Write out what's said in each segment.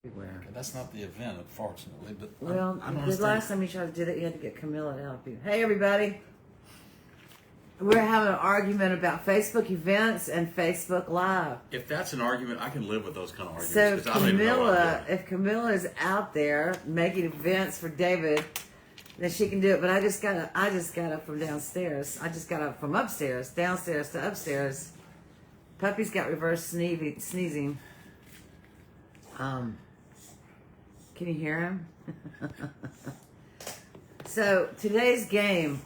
everywhere. Okay, that's not the event, unfortunately. But Well, I'm the last time you tried to do that, you had to get Camilla to help you. Hey, everybody. We're having an argument about Facebook events and Facebook Live. If that's an argument, I can live with those kind of arguments. So 'Cause I don't even know what I'm doing. if Camilla is out there making events for David, then she can do it. But I just got up from downstairs. I just got up from upstairs, downstairs to upstairs. Puppy's got reverse sneezing. Can you hear him? So today's game,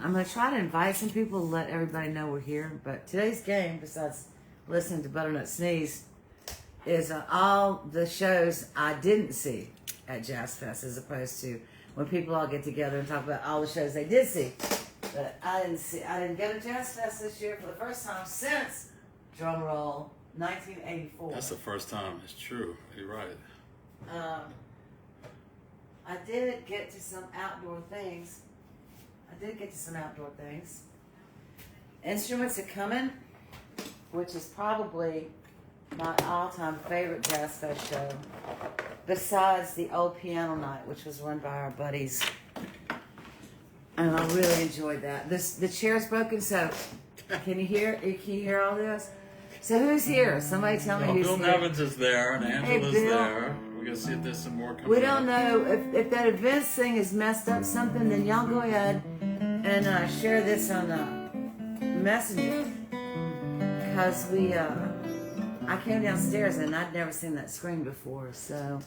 I'm going to try to invite some people to let everybody know we're here. But today's game, besides listening to Butternut Sneeze, is all the shows I didn't see at Jazz Fest, as opposed to when people all get together and talk about all the shows they did see. But I didn't go to Jazz Fest this year for the first time since, drum roll, 1984. That's the first time. It's true. You're right. I did get to some outdoor things. Instruments Are Coming, which is probably my all-time favorite Jazz Fest show, besides the old piano night, which was run by our buddies. And I really enjoyed that. The chair's broken, so can you hear all this? So who's here? Somebody tell me who's Bill here. Nevins is there, and Angela's Bill. there. We're going to see if there's some more coming We don't up. know if that events thing has messed up something. Then y'all go ahead and share this on Messenger, because I came downstairs and I'd never seen that screen before. So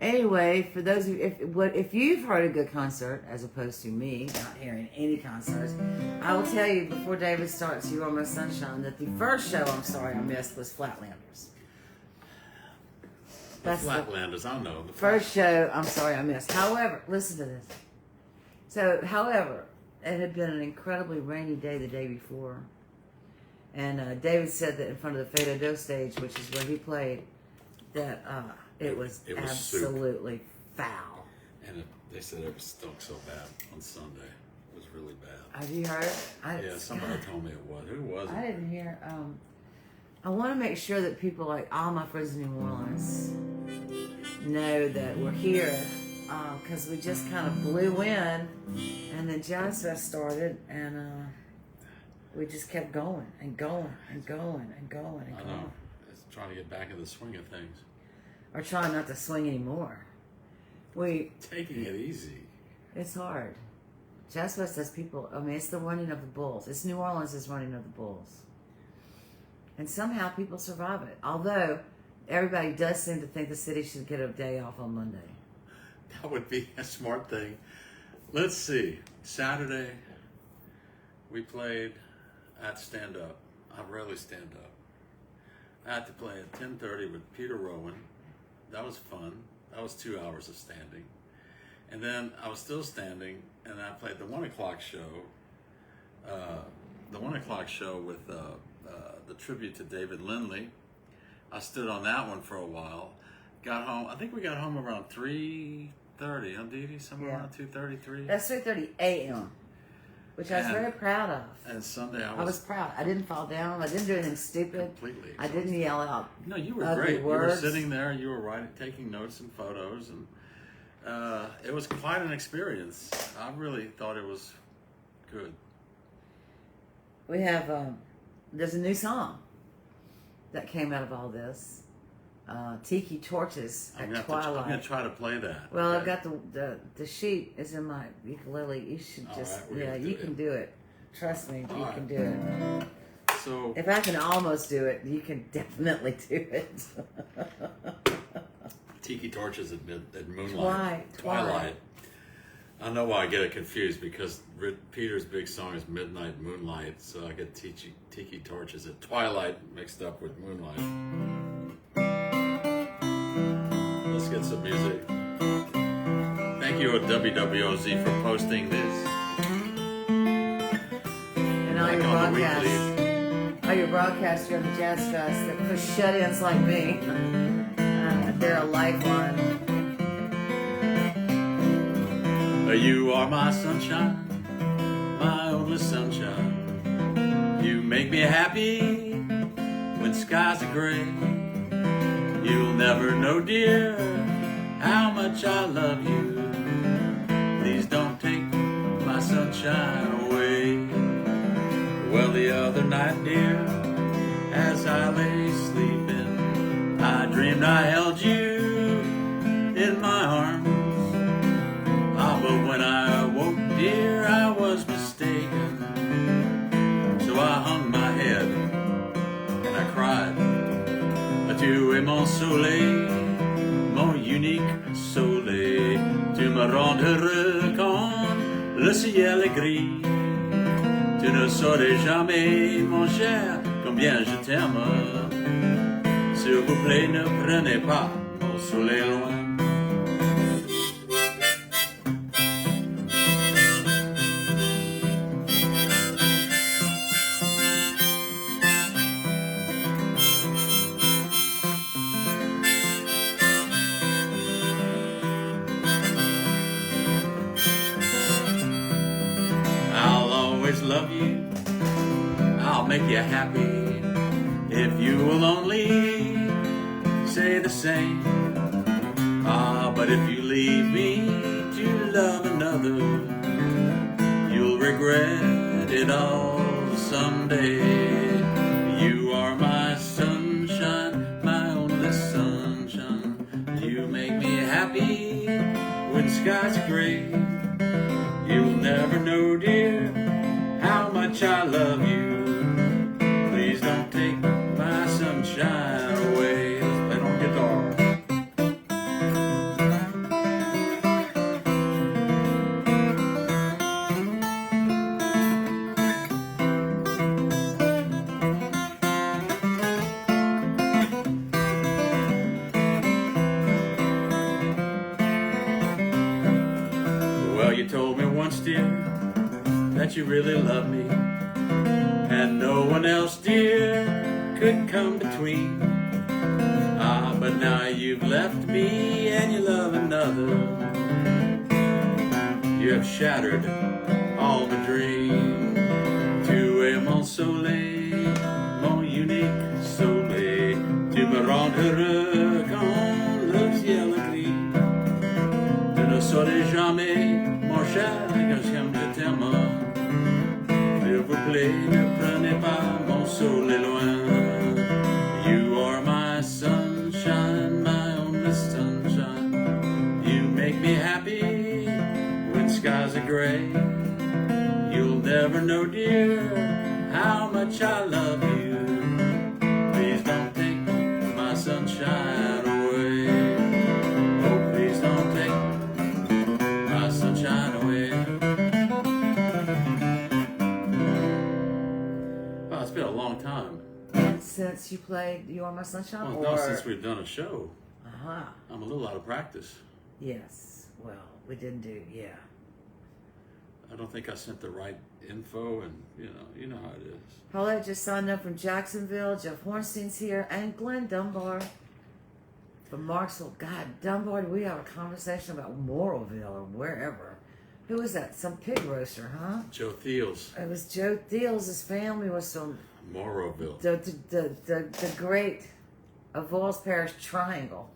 anyway, for those of you, if you've heard a good concert as opposed to me not hearing any concerts, I will tell you before David starts "You Are My Sunshine" that the first show I'm sorry I missed was Flatlanders. That's the Flatlanders, I know. The first show I'm sorry I missed. However, listen to this. So, however, it had been an incredibly rainy day the day before. And David said that in front of the Fado Do stage, which is where he played, that it was absolutely foul. And they said it was stunk so bad on Sunday. It was really bad. Have you heard? Yeah, somebody told me it was. Who was it? I didn't hear. I want to make sure that people, like all my friends in New Orleans, know that we're here, because we just kind of blew in, and then Jazz Fest started, and we just kept going and going and going and going and I going. know. It's trying to get back in the swing of things. Or trying not to swing anymore. Taking it easy. It's hard. Jazz Fest has people. I mean, it's the running of the bulls. It's New Orleans' running of the bulls. And somehow people survive it. Although everybody does seem to think the city should get a day off on Monday. That would be a smart thing. Let's see. Saturday, we played at Stand Up. I rarely stand up. I had to play at 10:30 with Peter Rowan. That was fun. That was 2 hours of standing. And then I was still standing, and I played the 1 o'clock show. The 1 o'clock show with the tribute to David Lindley. I stood on that one for a while. Got home. I think we got home around 3:30. Huh, Dee Dee? Somewhere around 2:33. That's 3:30 a.m., which I was very proud of. And Sunday I was proud. I didn't fall down. I didn't do anything stupid. Completely. I didn't yell out. No, you were ugly great. words. You were sitting there. You were writing, taking notes and photos, and it was quite an experience. I really thought it was good. We have, there's a new song that came out of all this. Tiki Torches at Twilight. I'm going to try to play that. Well, okay? I've got the sheet is in my ukulele. You should just, you can do it. Trust me, you can do it. So, if I can almost do it, you can definitely do it. Tiki Torches at Moonlight. Twilight. I know why I get it confused, because Peter's big song is Midnight Moonlight, so I get Tiki Torches at Twilight mixed up with Moonlight. Let's get some music. Thank you at WWOZ for posting this. And all your broadcasts. All your broadcasts here on the Jazz Fest that for shut-ins like me. They're a lifeline. You are my sunshine, my only sunshine. You make me happy when skies are gray. You'll never know, dear, how much I love you. Please don't take my sunshine away. Well, the other night, dear, as I lay sleeping, I dreamed I held you in my arms. Ah, but when I woke, dear, I was mistaken. So I hung my head and I cried. Tu es mon soleil, mon unique soleil. Tu me rends heureux quand le ciel est gris. Tu ne saurais jamais, mon cher, combien je t'aime. S'il vous plaît, ne prenez pas mon soleil loin. Love you, I'll make you happy if you will only say the same. Ah, but if you leave me to love another, you'll regret it all someday. You are my sunshine, my only sunshine. You make me happy when skies are gray. You'll never know, dear, how much I love you. Please don't take my sunshine away. Let's play on guitar. Well, you told me once, dear, that you really love me, and no one else, dear, could come between. Ah, but now you've left me and you love another. You have shattered all my dreams. Tu es mon soleil, mon unique soleil. Tu me rends heureux quand le ciel est gris. Tu ne saurais jamais, mon cher, comme je t'aime. S'il vous plaît, ne prenez pas mon soleil loin. You are my sunshine, my only sunshine. You make me happy when skies are gray. You'll never know, dear, how much I love you. Please don't take my sunshine away. Oh, please don't take my sunshine away. It's been a long time. Since you played You Are My Sunshine? Well, no, since we've done a show. Uh-huh. I'm a little out of practice. Yes. Well, we didn't do, yeah. I don't think I sent the right info, and you know how it is. Paulette just signed up from Jacksonville. Jeff Hornstein's here, and Glenn Dunbar from Marksville. God, Dunbar, did we have a conversation about Morrowville or wherever? Who was that? Some pig roaster, huh? Joe Thiels. It was Joe Thiels. His family was from Morrowville. The great Avoyelles Parish Triangle.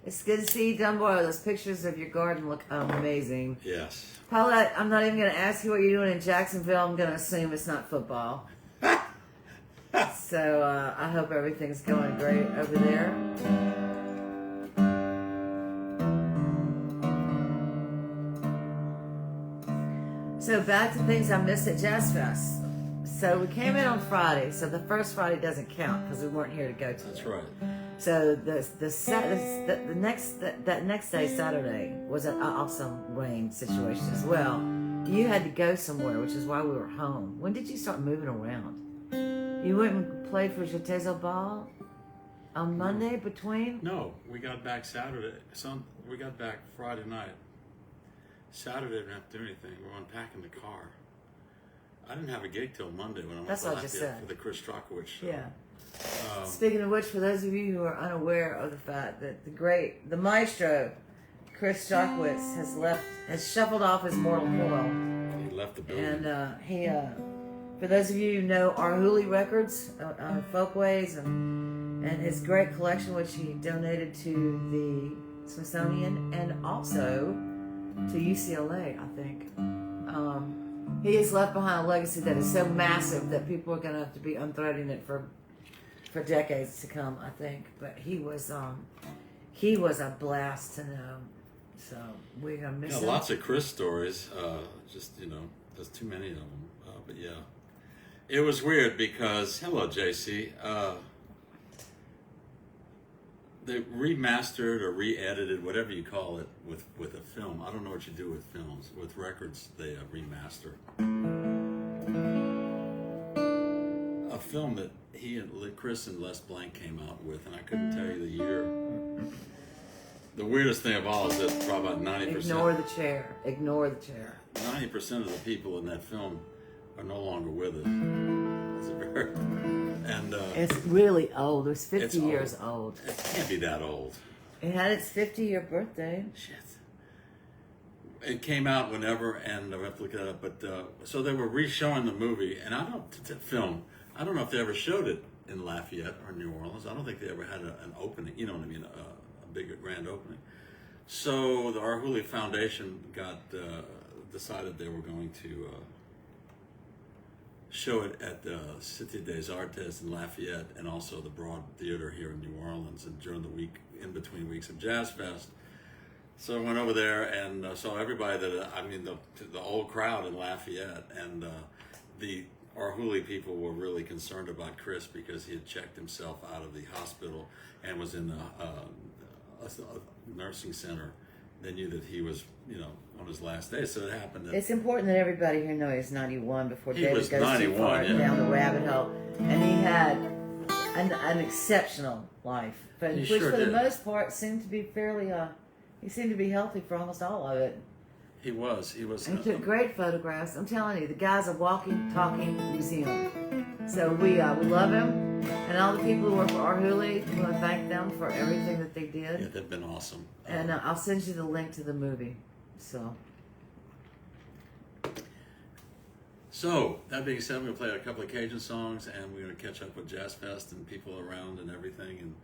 It's good to see you, Dunbar. Those pictures of your garden look amazing. Yes. Paulette, I'm not even going to ask you what you're doing in Jacksonville. I'm going to assume it's not football. So I hope everything's going great over there. So back to things I missed at Jazz Fest. So we came in on Friday, so the first Friday doesn't count because we weren't here to go to. That's right. So the next day, Saturday, was an awesome rain situation as well. You had to go somewhere, which is why we were home. When did you start moving around? You went and played for Jetezo Ball on Monday between? No, we got back Saturday. We got back Friday night. Saturday, didn't have to do anything. We were unpacking the car. I didn't have a gig till Monday when I went That's to what I just Lafayette said. for the Chris Strokowitz show. Yeah. Speaking of which, for those of you who are unaware of the fact that the maestro, Chris Strokowitz, has shuffled off his mortal coil. He left the building. And he For those of you who know Arhoolie Records, Folkways, and his great collection, which he donated to the Smithsonian and also to UCLA, I think. He has left behind a legacy that is so massive that people are going to have to be unthreading it for decades to come, I think. But he was a blast to know. So we're going to miss him. Lots of Chris stories. Just, there's too many of them. But yeah, it was weird because, hello, JC. They remastered or re-edited, whatever you call it, with a film. I don't know what you do with films. With records, they remaster. A film that Chris and Les Blank came out with, and I couldn't tell you the year. The weirdest thing of all is that probably about 90%... Ignore the chair. 90% of the people in that film are no longer with us. It's a very... And it's really old. It was 50 years old. old. It can't be that old. It had its 50-year birthday. Shit. It came out whenever, and I have to look it up. But so they were re-showing the movie, and I don't know if they ever showed it in Lafayette or New Orleans. I don't think they ever had an opening. You know what I mean? A big grand opening. So the Arhoolie Foundation decided they were going to show it at the Cité des Arts in Lafayette, and also the Broad Theater here in New Orleans, and during the week, in between weeks of Jazz Fest. So I went over there and saw everybody the old crowd in Lafayette, and the Arhoolie people were really concerned about Chris because he had checked himself out of the hospital and was in a nursing center. They knew that he was, on his last day. So it happened that... It's important that everybody here knows he's 91 before David goes 91, too far down the rabbit hole. And he had an exceptional life, but which for the most part seemed to be fairly... he seemed to be healthy for almost all of it. He was. And he took great photographs. I'm telling you, the guy's a walking, talking museum. So we love him. And all the people who work for Arhoolie, we want to thank them for everything that they did. Yeah, they've been awesome. And I'll send you the link to the movie. So, that being said, I'm going to play a couple of Cajun songs, and we're going to catch up with Jazz Fest and people around and everything, and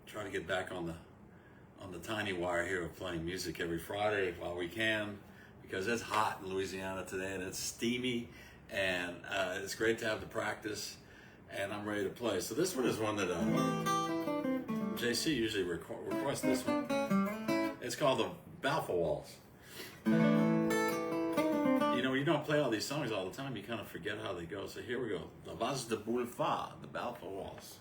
try to get back on the tiny wire here of playing music every Friday while we can, because it's hot in Louisiana today, and it's steamy, and it's great to have the practice, and I'm ready to play. So this one is one that JC usually requests this one. It's called the Balfour Waltz. You don't play all these songs all the time, you kind of forget how they go. So here we go. La Vase de Boulevard, the Balfour Waltz.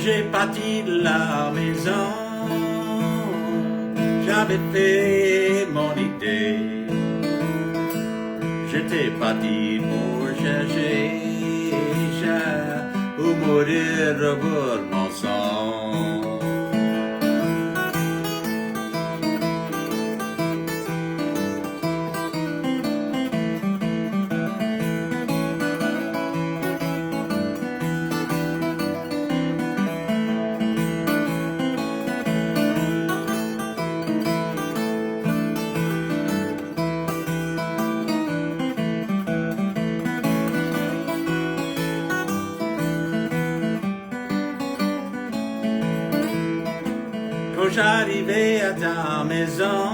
J'ai parti de la maison, j'avais fait mon idée. J'étais parti pour chercher où mourir pour mon sang. Quand j'arrivais à ta maison,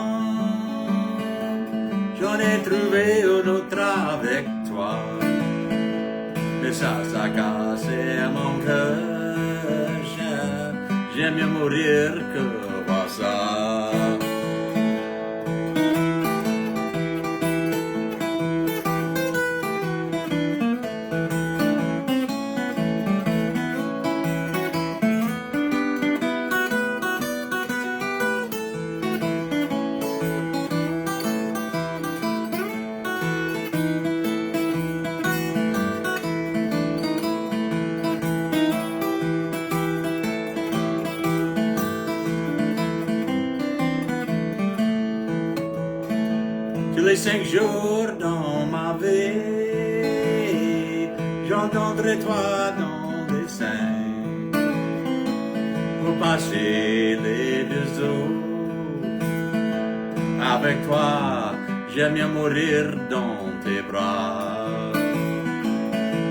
j'en ai trouvé une autre avec toi. Mais ça cassait mon cœur. J'aime mieux mourir que voir ça. les 5 jours dans ma vie, j'entendrai toi dans des seins pour passer les 2 eaux. Avec toi, j'aime bien mourir dans tes bras.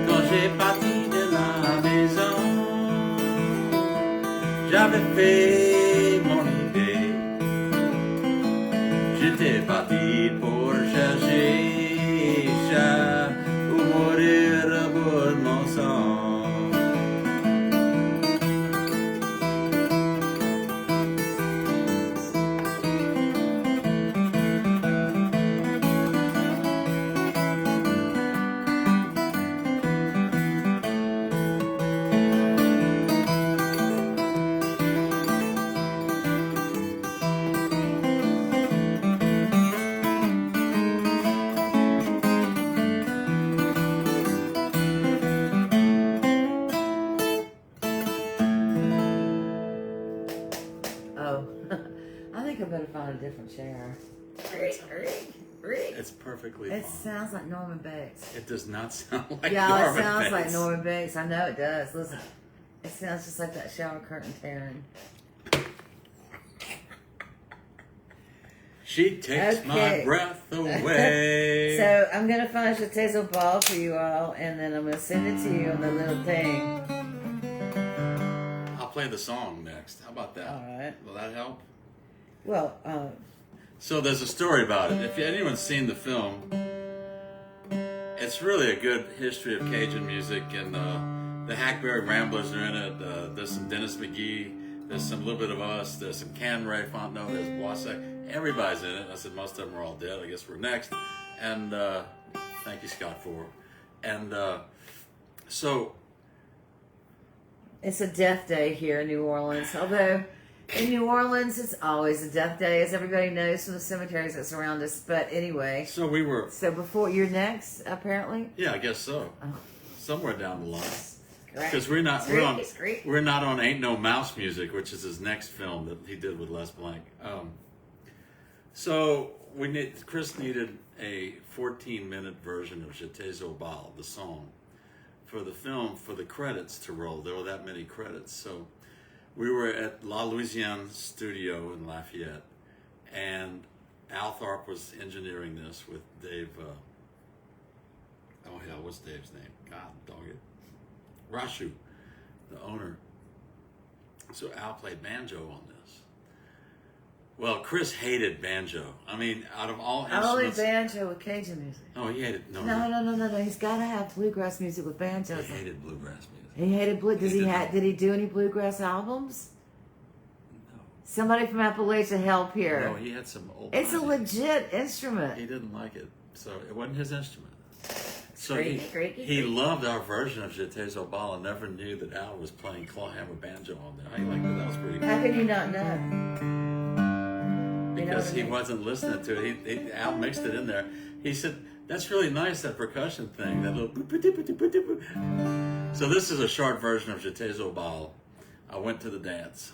Quand j'ai parti de la maison, j'avais fait mon idée. J'étais parti pour chercher ça ou mourir au bout de mon sang. Oh, I think I better find a different chair. It's perfectly It fine. sounds like Norman Bates. It does not sound like Yeah, Norman it sounds Bates. like Norman Bates. I know it does. Listen, it sounds just like that shower curtain tearing. She takes my Okay. breath away. So I'm gonna find a Chateau ball for you all, and then I'm gonna send it to you on the little thing. I'll play the song next. How about that? All right. Will that help? Well, So there's a story about it. If anyone's seen the film, it's really a good history of Cajun music, and the Hackberry Ramblers are in it. There's some Dennis McGee. There's some little bit of us. There's some Can Ray Fontenot. There's Boisset. Everybody's in it. I said most of them are all dead. I guess we're next. And thank you, Scott, for. And so it's a death day here in New Orleans. Although in New Orleans, it's always a death day, as everybody knows from the cemeteries that surround us. But anyway, so we were. so before you're next, apparently. Yeah, I guess so. Oh. Somewhere down the line. Correct. Because we're not Screech. we're not on Ain't No Mouse Music, which is his next film that he did with Les Blanc. So Chris needed a 14-minute version of Je t'ai au bal, the song, for the film, for the credits to roll. There were that many credits. So we were at La Louisiane Studio in Lafayette, and Al Tharp was engineering this with Dave. What's Dave's name? God dog it. Rashu, the owner. So Al played banjo on this. Well, Chris hated banjo. I mean, out of all Only instruments. banjo with Cajun music. Oh, he hated No. He's got to have bluegrass music with banjos. He hated bluegrass music. He hated blue. He did Did he do any bluegrass albums? No. Somebody from Appalachia help here. No, he had some old. It's a legit instrument. He didn't like it, so it wasn't his instrument. So Creaky. he loved our version of Je t'ai au bal and never knew that Al was playing clawhammer banjo on there. I liked it. That was pretty cool. How can you not know? You know Because what I he mean? wasn't listening to it. Al mixed it in there. He said, "That's really nice, that percussion thing, that little." Boop, boop, boop, boop, boop, boop. So this is a short version of Je t'ai au bal. I went to the dance.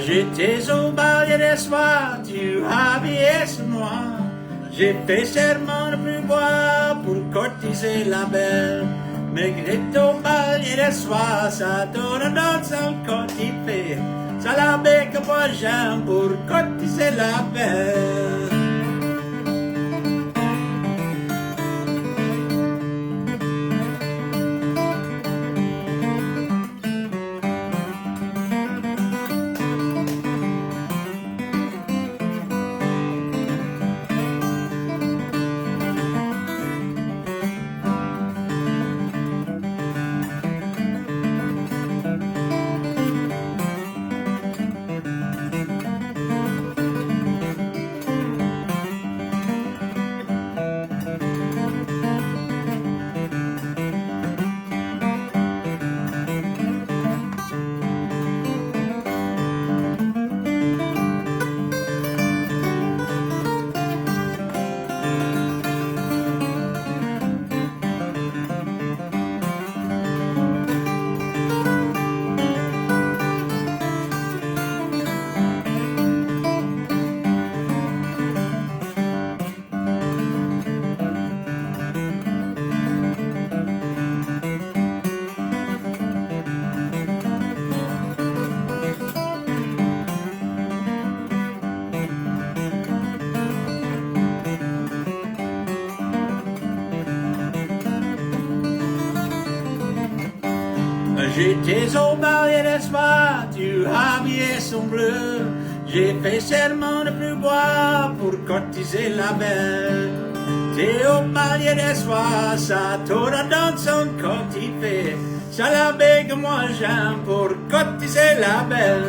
J'étais au bal hier soir, tu habillais ce noir. J'ai fait serment de plus boire pour courtiser la belle. Mais qu'il est au bal hier soir, ça donne un autre sans cotifer. Ça la bec pour jambe pour courtiser la belle. J'étais au bal hier soir, tu habillais son bleu. J'ai fait serment de plus boire pour cotiser la belle. T'es au bal hier soir, ça t'aura dans son cotifé. Ça la bègue moi j'aime pour cotiser la belle.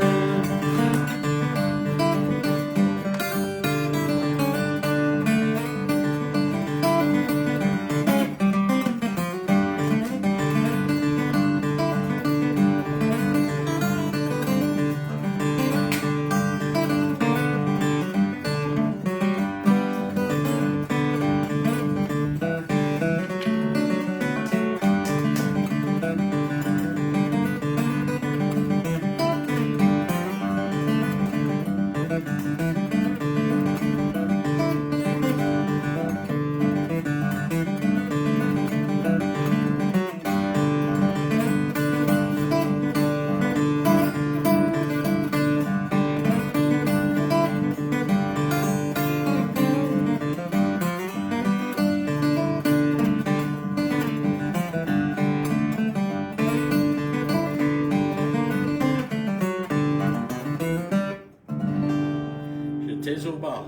J'étais au bal.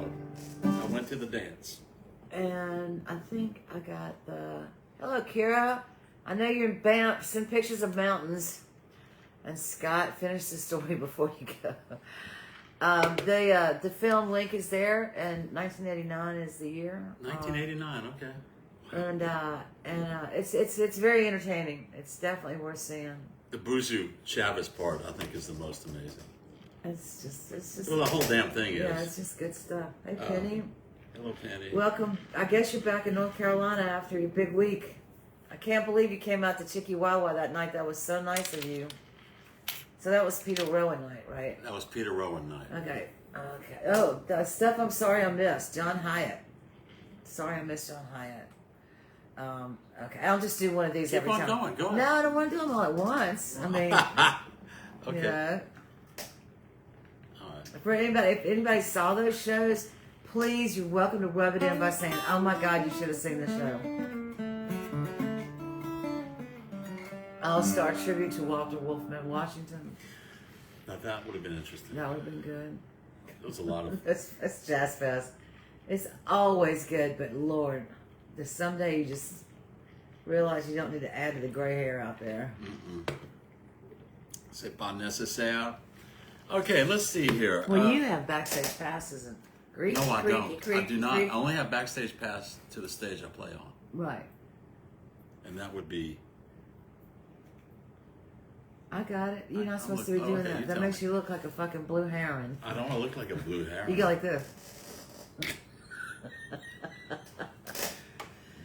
I went to the dance. And I think I got the... Hello, Kira. I know you're in Banff. Send pictures of mountains. And Scott, finish the story before you go. The film link is there, and 1989 is the year. 1989, okay. And it's very entertaining. It's definitely worth seeing. The Buzu Chavez part, I think, is the most amazing. It's just. Well, the whole damn thing is. Yeah, it's just good stuff. Hey, Penny. Hello, Penny. Welcome. I guess you're back in North Carolina after your big week. I can't believe you came out to Chiquiwawa that night. That was so nice of you. So that was Peter Rowan night, right? That was Peter Rowan night. Okay. Oh, the stuff I'm sorry I missed. John Hyatt. Sorry I missed John Hyatt. Okay. I'll just do one of these every time. Keep on going. Go ahead. No, I don't want to do them all at once. I mean, okay. you know. All right. If anybody saw those shows, please, you're welcome to rub it in by saying, "Oh my God, you should have seen the show." I'll start tribute to Walter Wolfman Washington. Now that would have been interesting. That would have been good. There was a lot of. That's Jazz Fest. It's always good, but Lord, there's someday you just realize you don't need to add to the gray hair out there. C'est pas nécessaire. Okay, let's see here. Well, you have backstage passes and no, I don't. I do not. I only have backstage pass to the stage I play on. Right. And that would be. I got it. You're not supposed to be doing that. That makes you look like a fucking blue heron. I don't want to look like a blue heron. You go like this.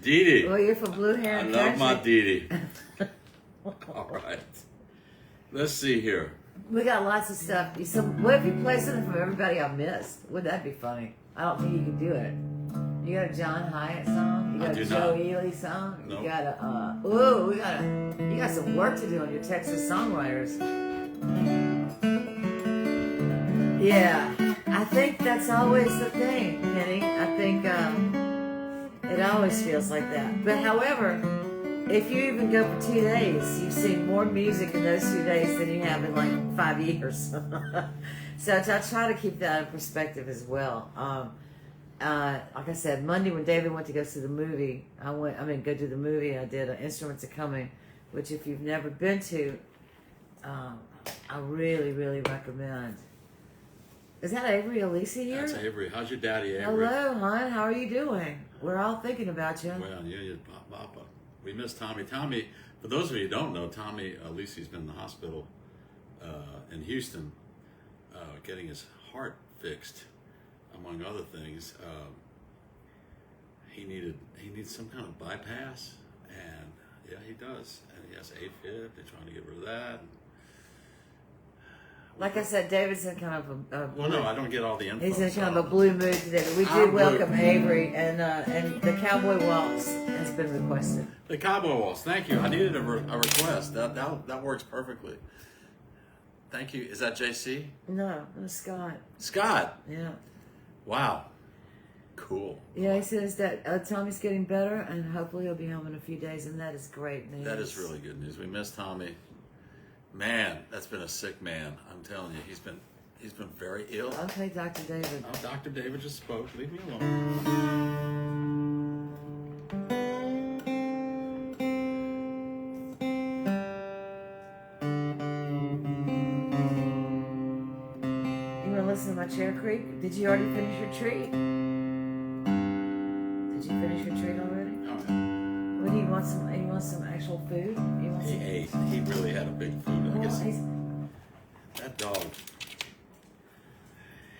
Dee Dee. Well, you're from Blue Heron I love my Country. Dee Dee. All right. Let's see here. We got lots of stuff. What if you play something from everybody I missed? Wouldn't that be funny? I don't think you can do it. You got a John Hyatt song? You got a Joe Ely song? Nope. You got a, you got some work to do on your Texas songwriters. Yeah, I think that's always the thing, Penny. I think it always feels like that. But however, if you even go for 2 days, you've seen more music in those 2 days than you have in like 5 years. So I try to keep that in perspective as well. Like I said, Monday when David went to go see the movie, go to the movie, I did Instruments Are Coming, which if you've never been to, I really, really recommend. Is that Avery Elise here? That's Avery. How's your daddy, Avery? Hello, hon. How are you doing? We're all thinking about you. Well, yeah, Papa. We miss Tommy. Tommy, for those of you who don't know, Tommy Elise's been in the hospital in Houston getting his heart fixed, among other things. He needs some kind of bypass, and yeah, he does. And he has AFib. They're trying to get rid of that. Like I said, David's in kind of a well, no, I don't get all the info. He's in kind of a blue mood today. But we do welcome Avery, and the Cowboy Waltz has been requested. The Cowboy Waltz, thank you. I needed a request. That works perfectly. Thank you. Is that JC? No, it was Scott. Scott? Yeah. Wow. Cool. Yeah, he says that Tommy's getting better, and hopefully he'll be home in a few days, and that is great news. That is really good news. We miss Tommy. Man, that's been a sick man. I'm telling you, he's been very ill. Okay, Dr. David. Oh, Dr. David just spoke. Leave me alone. You want to listen to my chair creak? Did you already finish your treat? Did you finish your treat already? Oh, Well, he wants some actual food. he ate. He really had a big food. I Well, guess he's, that dog,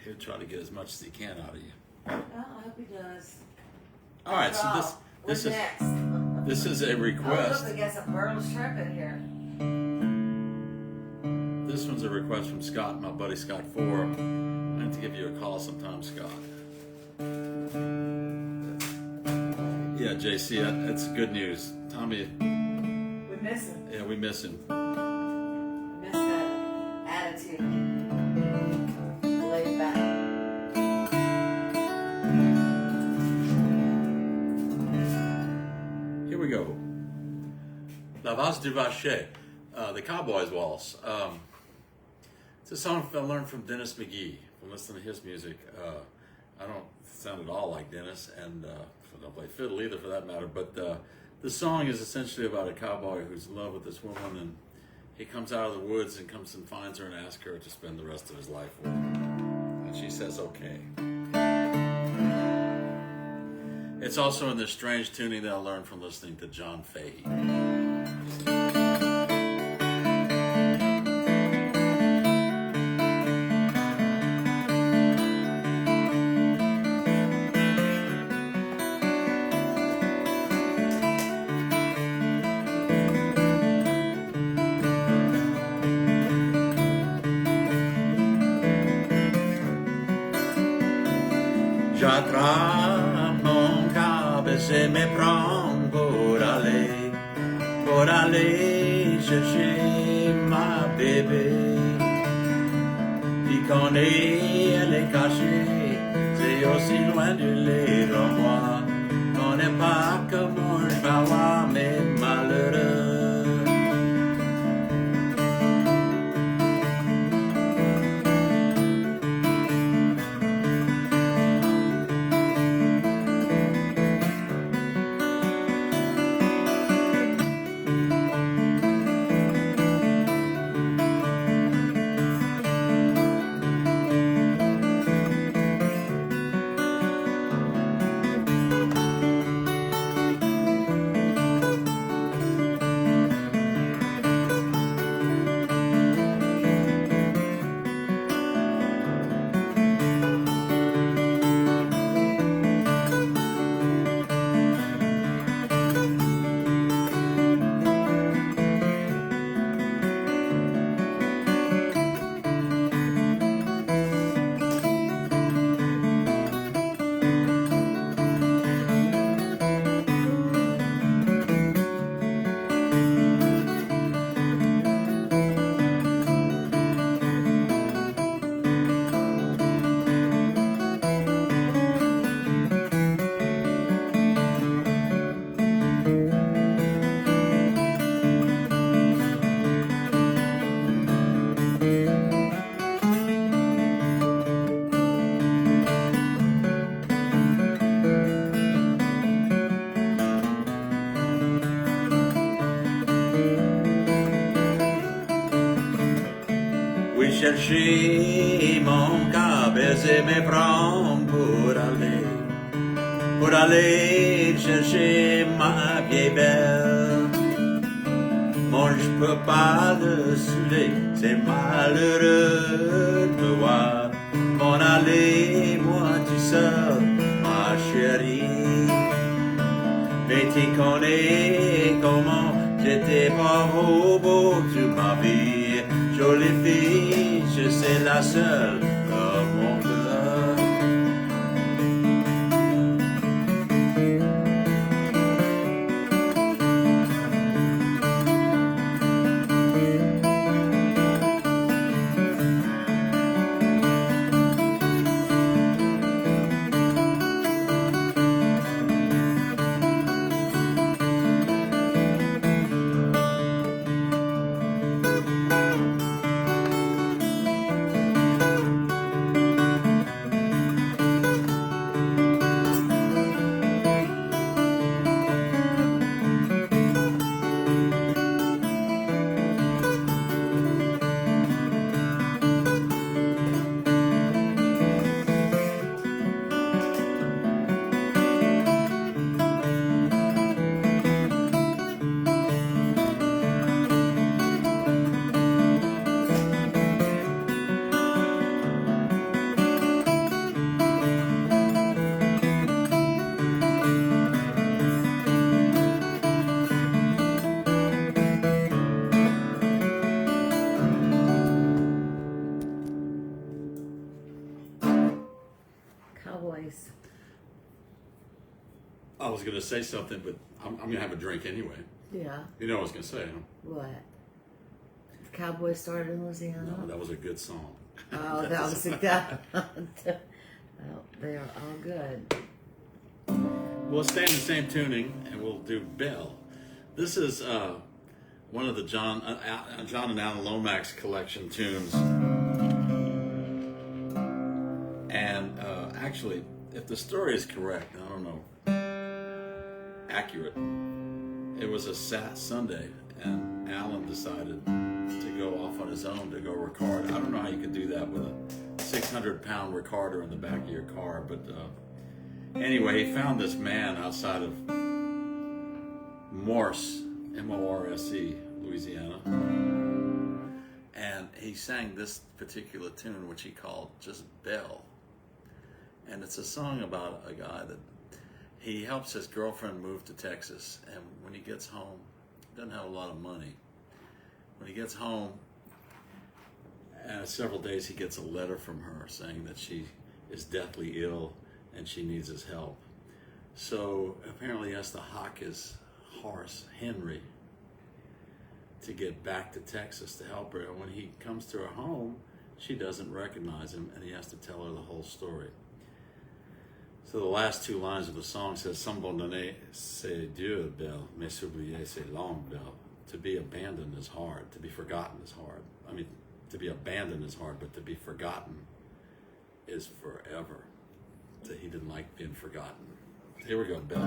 he'll try to get as much as he can out of you. oh, I hope he does. All right, so What's this next? this is a Oh, request. look, I got some pearl shrimp in here. This one's a request from Scott, my buddy Scott 4. I have to give you a call sometime, Scott. Yeah, JC, that's good news. Tommy, We miss him. yeah, we miss him. We miss that attitude. Laid back. Here we go. La Valse du Vacher, the Cowboys Waltz. It's a song I learned from Dennis McGee. From listening to his music, I don't sound at all like Dennis, and I don't play fiddle either for that matter, but the song is essentially about a cowboy who's in love with this woman, and he comes out of the woods and comes and finds her and asks her to spend the rest of his life with him. And she says, okay. It's also in this strange tuning that I learned from listening to John Fahey. J'attrape mon câble et me prends pour aller chercher ma bébé. Puis qu'on elle est cachée, c'est aussi loin du lait de moi. On n'est pas comme un chihuahua, mais malheureux. Chercher mon cœur, baiser mes bras pour aller chercher ma vieille belle. Moi je peux pas le saouler, c'est malheureux de me voir m'en aller, moi tout seul, ma chérie. Mais tu connais comment j'étais pas au bout de ma vie. Jolie fille, je suis la seule dans mon cœur. Cowboys. I was going to say something, but I'm going to have a drink anyway. Yeah. You know what I was going to say, huh? What? The Cowboys started in Louisiana? No, that was a good song. Oh, that was a good. Well, they are all good. We'll stay in the same tuning, and we'll do Bell. This is one of the John and Alan Lomax collection tunes. And actually, if the story is correct, I don't know, accurate, it was a Sunday, and Alan decided to go off on his own to go record. I don't know how you could do that with a 600-pound recorder in the back of your car, but anyway, he found this man outside of Morse, M-O-R-S-E, Louisiana, and he sang this particular tune, which he called just Bell. And it's a song about a guy that he helps his girlfriend move to Texas, and when he gets home, doesn't have a lot of money. When he gets home, several days he gets a letter from her saying that she is deathly ill and she needs his help. So apparently he has to hock his horse, Henry, to get back to Texas to help her. And when he comes to her home, she doesn't recognize him, and he has to tell her the whole story. So the last two lines of the song says, "S'abandonner, c'est dur, Belle, mais s'oublier, c'est long, Belle." To be abandoned is hard. To be forgotten is hard. I mean, to be abandoned is hard, but to be forgotten is forever. So he didn't like being forgotten. Here we go, Belle.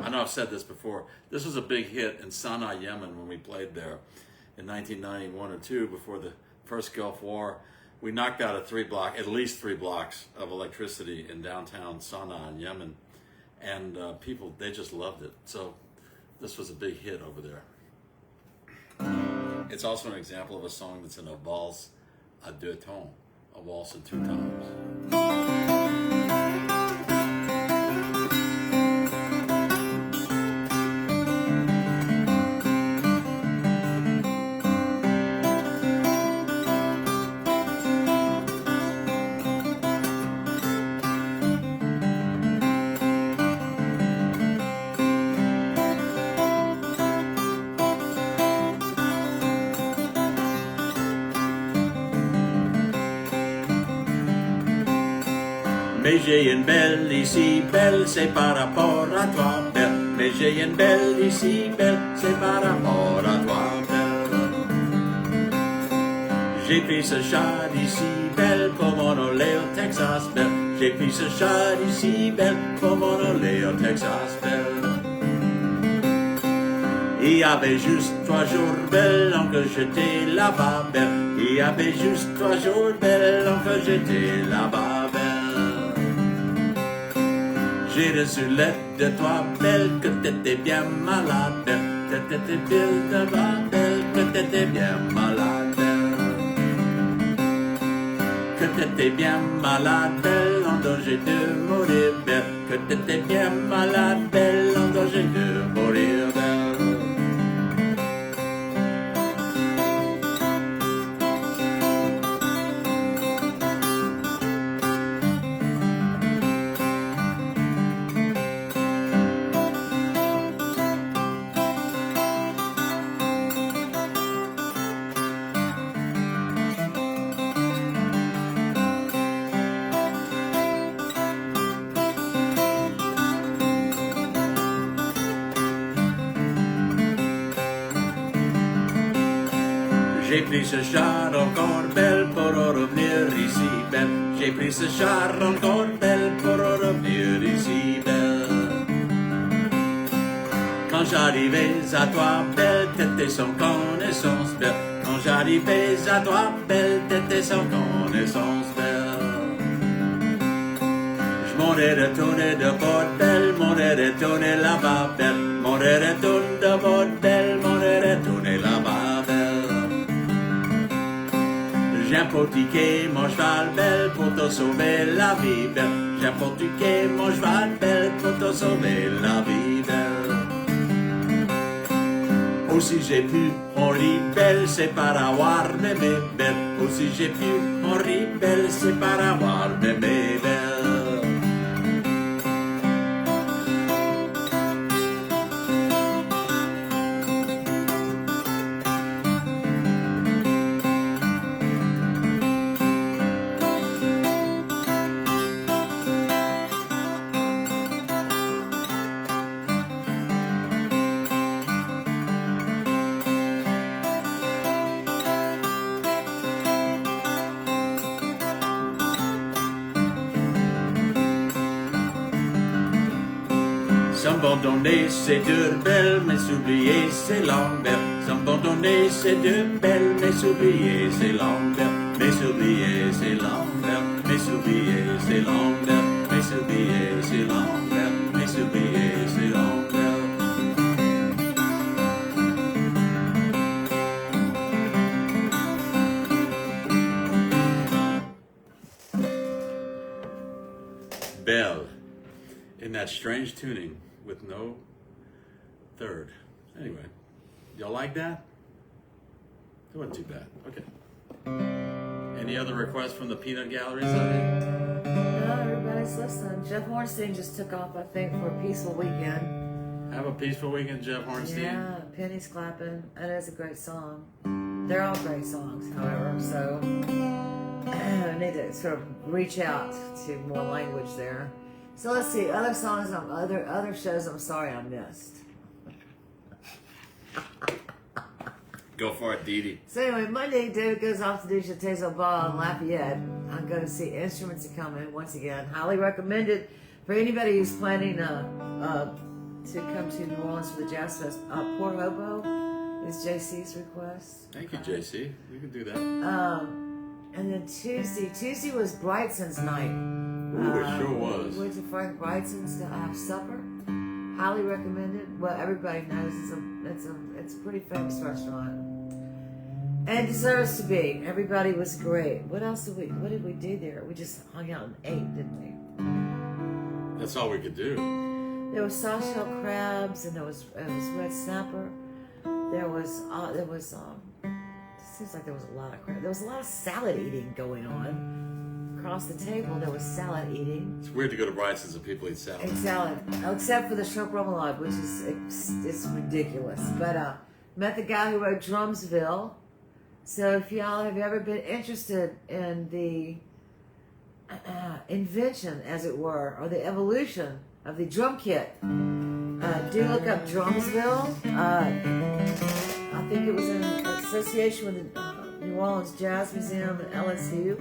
I know I've said this before. This was a big hit in Sana'a, Yemen, when we played there in 1991 or 2 before the first Gulf War. We knocked out at least three blocks of electricity in downtown Sana'a in Yemen. And people, they just loved it. So this was a big hit over there. It's also an example of a song that's in a valse à deux temps, a waltz in 2 times. Mais j'ai une belle ici, belle, c'est par rapport à toi, belle. Mais j'ai une belle ici, belle, c'est par rapport à toi, belle. J'ai pris ce chat d'ici, belle, pour m'en aller au Texas, belle. J'ai pris ce chat d'ici, belle, pour m'en aller au Texas, belle. Il y avait juste 3 jours, belle, en que j'étais là-bas, belle. Il y avait juste 3 jours, belle, en que j'étais là-bas, belle. J'ai reçu lettre de toi, belle, que t'étais bien malade, belle. Que t'étais bien là-bas, belle, que t'étais bien malade, belle. Que t'étais bien malade, belle, en danger de mourir, belle. Que t'étais bien malade, belle, en danger de mourir, belle. J'ai pris ce char encore belle pour revenir ici, belle. J'ai pris ce char encore belle pour revenir ici, belle. Quand j'arrivais à toi, belle, t'étais sans connaissance, belle. Quand j'arrivais à toi, belle, t'étais sans connaissance, belle. Je m'en ai retourné de bord, belle, m'en ai retourné là-bas, belle. M'en ai retourné de bord, belle, m'en ai retourné là-bas, belle. J'ai emportiqué mon cheval, belle, pour te sauver la vie, belle. J'ai emportiqué mon cheval, belle, pour te sauver la vie, belle. Aussi j'ai pu, on rit belle, c'est par avoir m'aimé belle. Aussi j'ai pu, on rit belle, c'est par avoir m'aimé belle. S'abandonner c'est dur belle, mais s'oublier c'est l'envers. S'abandonner c'est dur belle, mais s'oublier c'est l'envers. Mais s'oublier c'est l'envers, mais s'oublier c'est l'envers, mais s'oublier c'est l'envers, mais s'oublier c'est l'envers. Belle, in that strange tuning with no third. Anyway, y'all like that? It wasn't too bad. Okay. Any other requests from the peanut galleries? No, everybody's listening. Jeff Hornstein just took off, I think, for a peaceful weekend. Have a peaceful weekend, Jeff Hornstein. Yeah, Penny's clapping. That is a great song. They're all great songs, however, so I need to sort of reach out to more language there. So let's see, other songs, other shows I'm sorry I missed. Go for it, Dee Dee. So anyway, Monday, David goes off to do Chateau Ball in Lafayette. I'm going to see Instruments Are Coming once again. Highly recommended for anybody who's planning to come to New Orleans for the Jazz Fest. Poor Hobo is JC's request. Thank you, JC. We can do that. And then Tuesday was Brightson's night. Ooh, it sure was. We went to Frank Brightson's to have supper. Highly recommended. Well, everybody knows it's a pretty famous restaurant. And deserves to be. Everybody was great. What did we do there? We just hung out and ate, didn't we? That's all we could do. There was soft shell crabs, and there was red snapper. There was seems like there was a lot of crab. There was a lot of salad eating going on. Across the table, there was salad eating. It's weird to go to Bryson's and people eat salad. And salad, except for the shrimp remoulade, which is it's ridiculous. But met the guy who wrote Drumsville. So if y'all have ever been interested in the invention, as it were, or the evolution of the drum kit, do look up Drumsville. I think it was in association with the New Orleans Jazz Museum and LSU.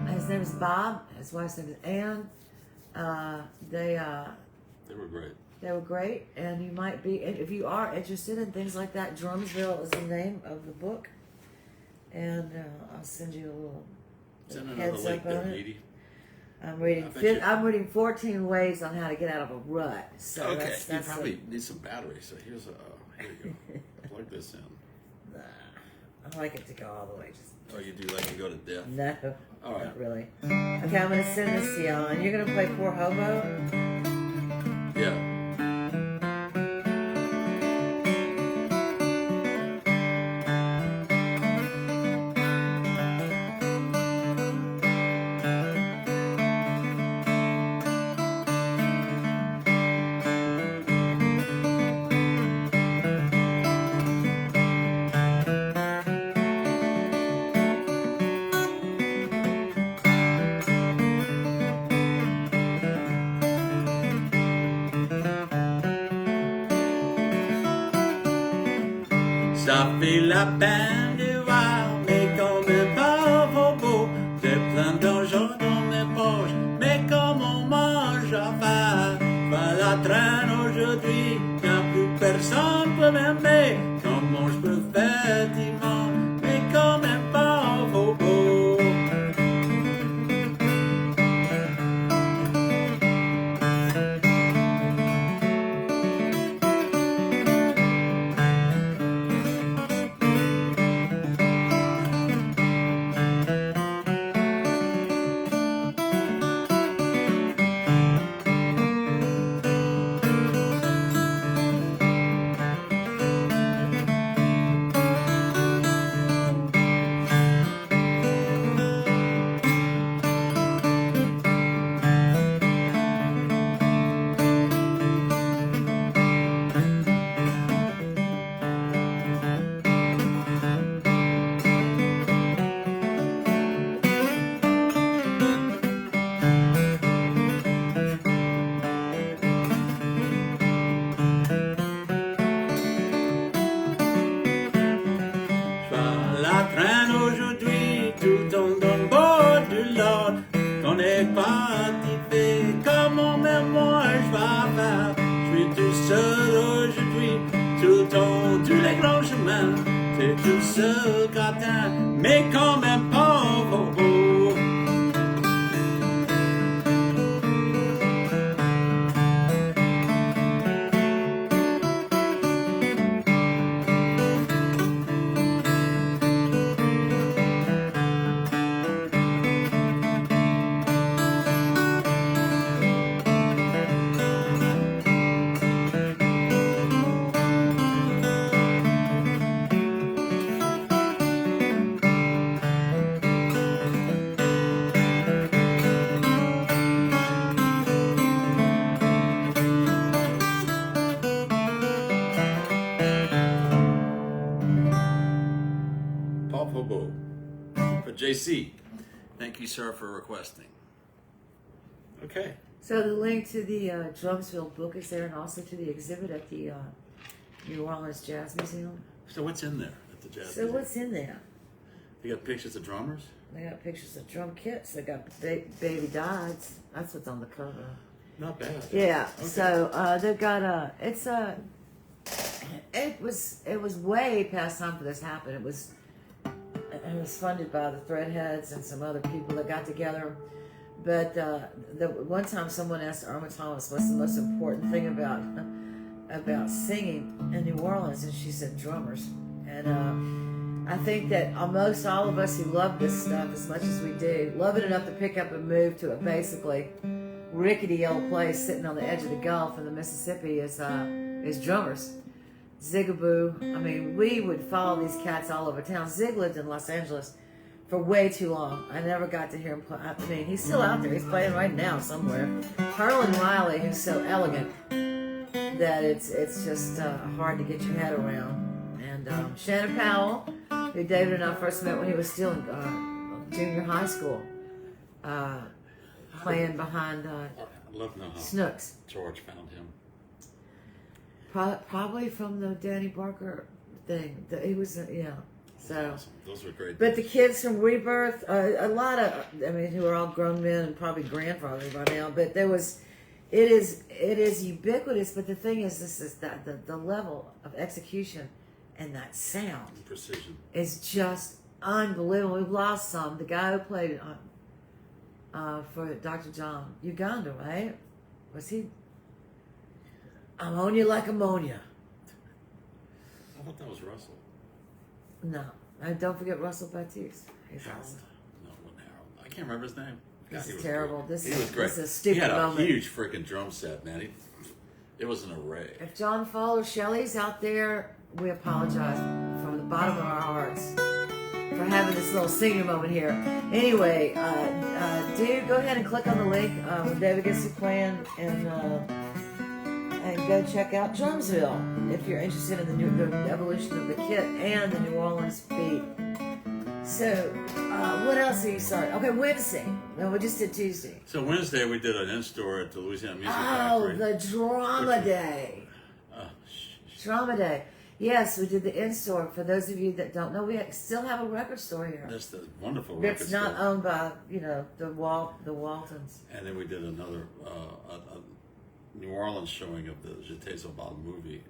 His name is Bob. His wife's name is Ann. They were great. They were great, and you might be, if you are interested in things like that, Drumsville is the name of the book. And I'll send you a little heads up on it. I'm reading 14 ways on how to get out of a rut. So okay, you probably need some batteries. So here you go. Plug this in. Nah, I like it to go all the way. Oh, you do like to go to death? No, all right. Not really. Okay, I'm going to send this to y'all. And you're going to play Poor Hobo? Yeah. Ça fait la peine de voir, mais comme un pauvre beau, j'ai plein d'argent dans mes poches, mais comme on mange à part, pas la traîne aujourd'hui, y'a plus personne pour m'aimer, comment je peux faire dimanche, mais comme un pauvre beau. for JC. Thank you, sir, for requesting. Okay. So the link to the Drumsville book is there, and also to the exhibit at the New Orleans Jazz Museum. So what's in there at the Jazz So Museum? what's in there? You got pictures of drummers? They got pictures of drum kits. They got baby Dodds. That's what's on the cover. Not bad. Yeah. Okay. So they've got it was way past time for this to happen. It was funded by the Threadheads and some other people that got together. But the one time someone asked Irma Thomas what's the most important thing about singing in New Orleans, and she said drummers. And I think that almost all of us who love this stuff as much as we do, love it enough to pick up and move to a basically rickety old place sitting on the edge of the Gulf in the Mississippi is drummers. Zigaboo. I mean, we would follow these cats all over town. Zig lived in Los Angeles for way too long. I never got to hear him play. I mean, he's still out there. He's playing right now somewhere. Harlan Riley, who's so elegant that it's just hard to get your head around. And Shannon Powell, who David and I first met when he was still in junior high school, playing behind I'd love to know how Snooks. George found him. Probably from the Danny Barker thing. He was, yeah. So, Awesome. Those were great. but the kids from Rebirth, a lot of, I mean, who are all grown men and probably grandfathers by now. But it is ubiquitous. But the thing is, this is that the level of execution and that sound Precision. is just unbelievable. We've lost some. The guy who played for Dr. John Uganda, right? Was he? Ammonia like ammonia. I thought that was Russell. No. And don't forget Russell Batiste. He's Harold. awesome. No, it wasn't Harold. I can't remember his name. This he is was terrible. Great. This He is- was great. this is a stupid He had a moment. huge freaking drum set, man. It was an array. If John Fowler Shelley's out there, we apologize from the bottom of our hearts for having this little senior moment here. Anyway, do go ahead and click on the link when David gets to playing and go check out Drumsville if you're interested in the evolution of the kit and the New Orleans beat. So, what else are you starting? Okay, Wednesday. No, we just did Tuesday. So Wednesday we did an in-store at the Louisiana Music Oh, Factory. the Drama Day. Drama Day. Yes, we did the in-store. For those of you that don't know, we still have a record store here. That's the wonderful record It's not store. owned by, the Waltons. And then we did another a New Orleans showing of the Jeté Sauvage movie.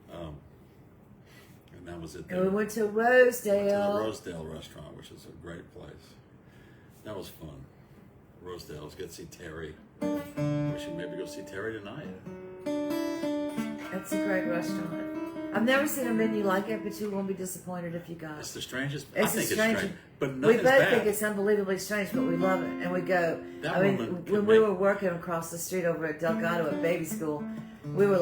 And that was it. And we there. went to To the Rosedale. Rosedale restaurant, which is a great place. That was fun. Rosedale, let's get to see Terry. We should maybe go see Terry tonight. It's a great restaurant. I've never seen a menu like it, but you won't be disappointed if you got It's it. the strangest. It's I think the strangest. it's strange, but We nothing's both bad. think it's unbelievably strange, but we love it. And we go. That I mean, woman could when we make- were working across the street over at Delgado at baby school, we were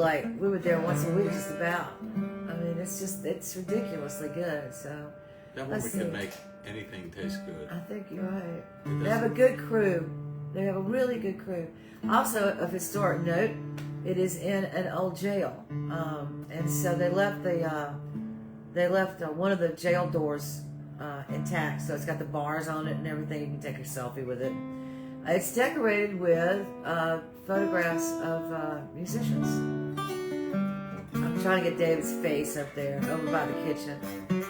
there once a week just about. I mean, it's ridiculously good. So That woman let's could see. make anything taste good. I think you're right. It They have a good crew. They have a really good crew. Also, of historic note, it is in an old jail, and so they left one of the jail doors intact. So it's got the bars on it and everything. You can take a selfie with it. It's decorated with photographs of musicians. I'm trying to get David's face up there over by the kitchen,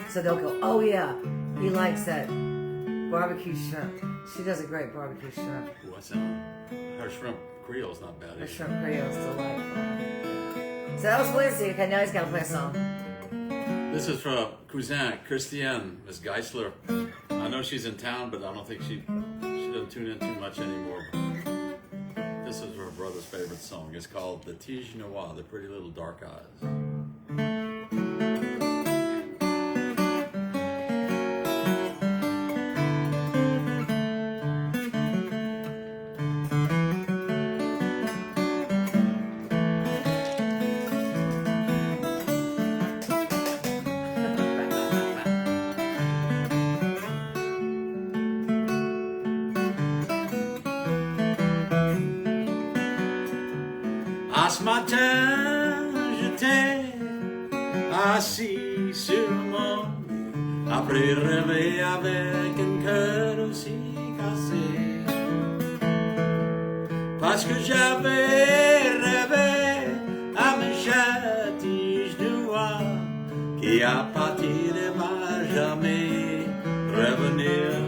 so they'll go, "Oh yeah, he likes that barbecue shrimp." She does a great barbecue shrimp. What's that? Her shrimp Creole's not bad Her either. shrimp Creole's delightful. So that was Wednesday. Okay, now he's got to play a song. This is from cousin Christiane, Miss Geisler. I know she's in town, but I don't think she doesn't tune in too much anymore. This is her brother's favorite song. It's called "The Tige Noir," the Pretty Little Dark Eyes. À ce matin, j'étais assis sur mon lit, après rêver avec un cœur aussi parce que j'avais rêvé à mes châtiges de roi qui à partir ne va jamais revenir.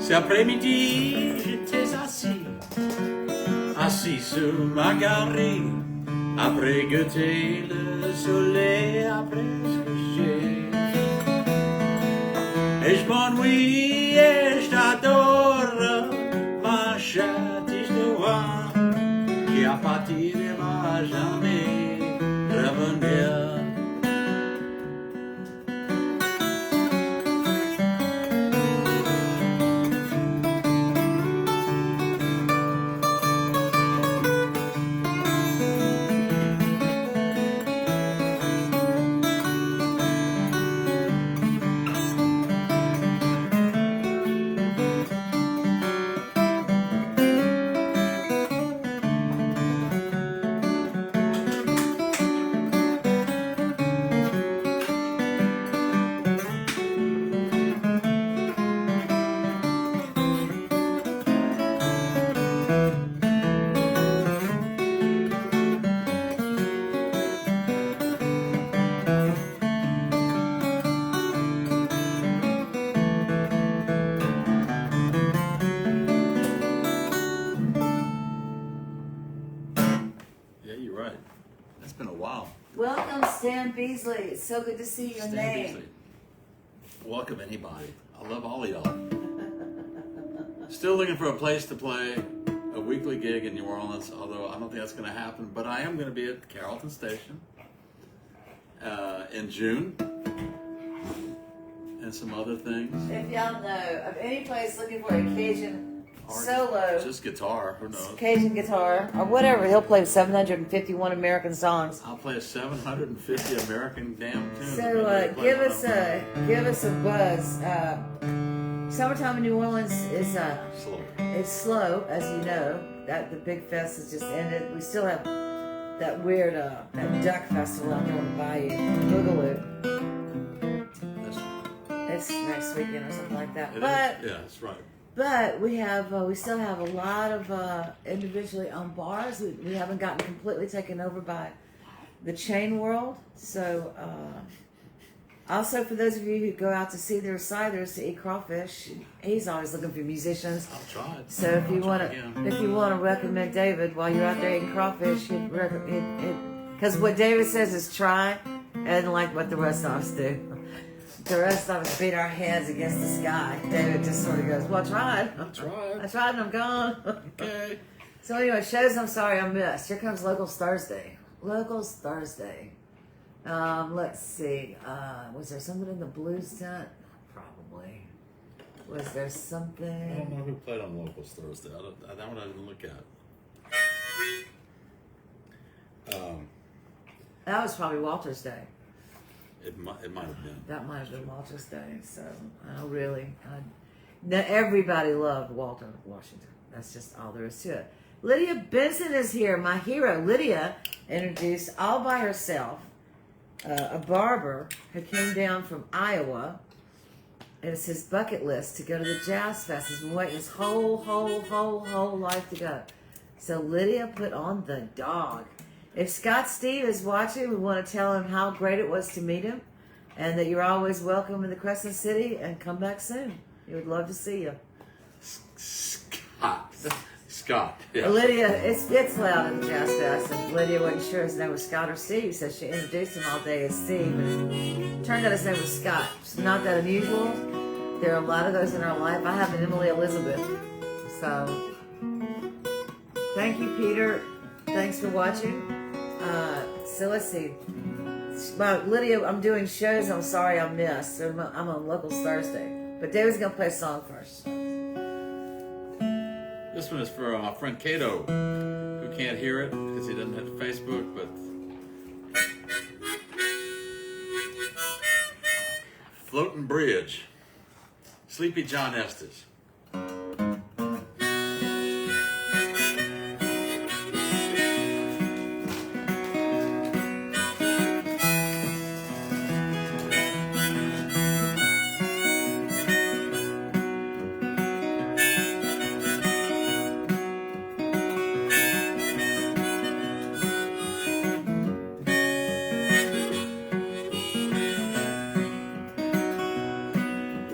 Cet après-midi, j'étais assis sur ma galerie, après guetter le soleil, après se coucher. Et je m'ennuie et je t'adore, ma châtiche de roi, qui à partir ne va jamais revenir. Yeah, you're right. It's been a while. Welcome, Stan Beasley. It's so good to see your Stan name. Beasley. Welcome anybody. I love all of y'all. Still looking for a place to play a weekly gig in New Orleans, although I don't think that's going to happen. But I am going to be at Carrollton Station in June and some other things. If y'all know of any place looking for a Cajun Or solo, just guitar, who knows? Cajun guitar, or whatever, he'll play 751 American songs. I'll play a 750 American damn tune. So give us a buzz. Summertime in New Orleans is Slow. it's slow, as you know. That the big fest has just ended. We still have that weird that duck festival out there on the bayou, Boogaloo. It's next weekend or something like that. Yeah, that's right. But we still have a lot of individually owned bars. We haven't gotten completely taken over by the chain world. So also for those of you who go out to see their ciders to eat crawfish, he's always looking for musicians. I'll try it. So if you want to recommend David while you're out there eating crawfish, because what David says is try, and like what the rest of us do. The rest of us beat our heads against the sky. David just sort of goes, well, I tried. I tried and I'm gone. Okay. So anyway, shows I'm sorry I missed. Here comes Locals Thursday. Locals Thursday. Let's see. Was there something in the blues tent? Probably. Was there something? I don't know who played on Locals Thursday. That one I didn't look at. That was probably Walter's Day. It might have been. That might have been Walter's Day. So, everybody loved Walter Washington. That's just all there is to it. Lydia Benson is here, my hero. Lydia introduced all by herself a barber who came down from Iowa. And it's his bucket list to go to the Jazz Fest. He's been waiting his whole life to go. So Lydia put on the dog. If Scott Steve is watching, we want to tell him how great it was to meet him and that you're always welcome in the Crescent City and come back soon. He would love to see you. Scott. Scott. Yeah. Lydia, it's loud at the Jazz Fest, and Lydia wasn't sure his name was Scott or Steve, so she introduced him all day as Steve, and it turned out his name was Scott. It's not that unusual. There are a lot of those in our life. I have an Emily Elizabeth. So, thank you, Peter. Thanks for watching. So let's see. Lydia, I'm doing shows. I'm sorry I missed. So I'm on Locals Thursday. But David's going to play a song first. This one is for my friend Cato, who can't hear it because he doesn't have Facebook, but Floating Bridge, Sleepy John Estes.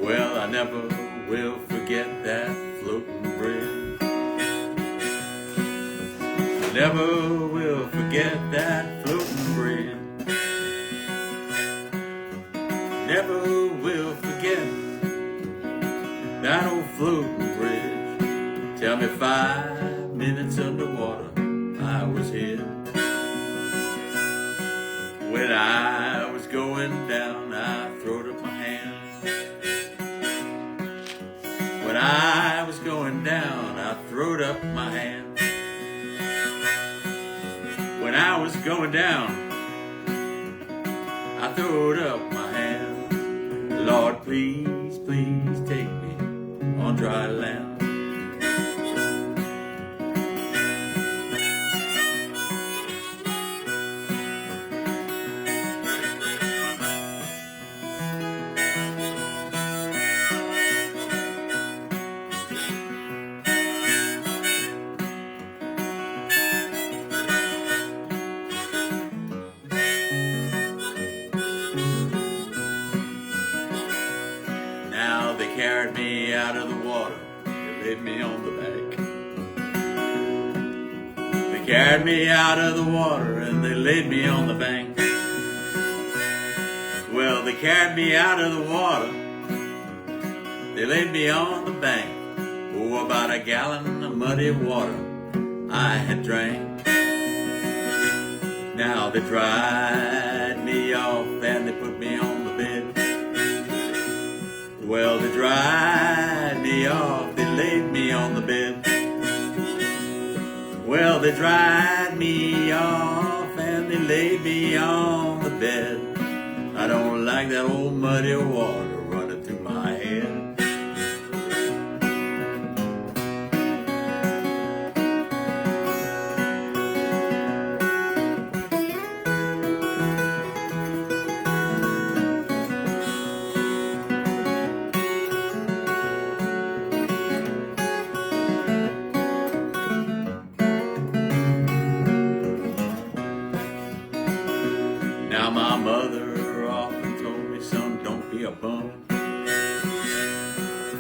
Well, I never will forget that floating bridge. I never will forget that floating bridge. Never will forget that old floating bridge. Tell me 5 minutes underwater I was hid. When I was going down, I throwed up my hand. When I was going down, I throwed up my hand. When I was going down, I throwed up my hand. Lord, please, please take me on dry land. Now they carried me out of the water, they laid me on the bank. They carried me out of the water and they laid me on the bank. Well, they carried me out of the water, they laid me on the bank. Oh, about a gallon of muddy water I had drank. Now they dried me off and they put me on the bed. Well, they dried me off, they laid me on the bed. Well, they dried me off and they laid me on the bed. I don't like that old muddy water running through my head. Now my mother often told me, son, don't be a bum.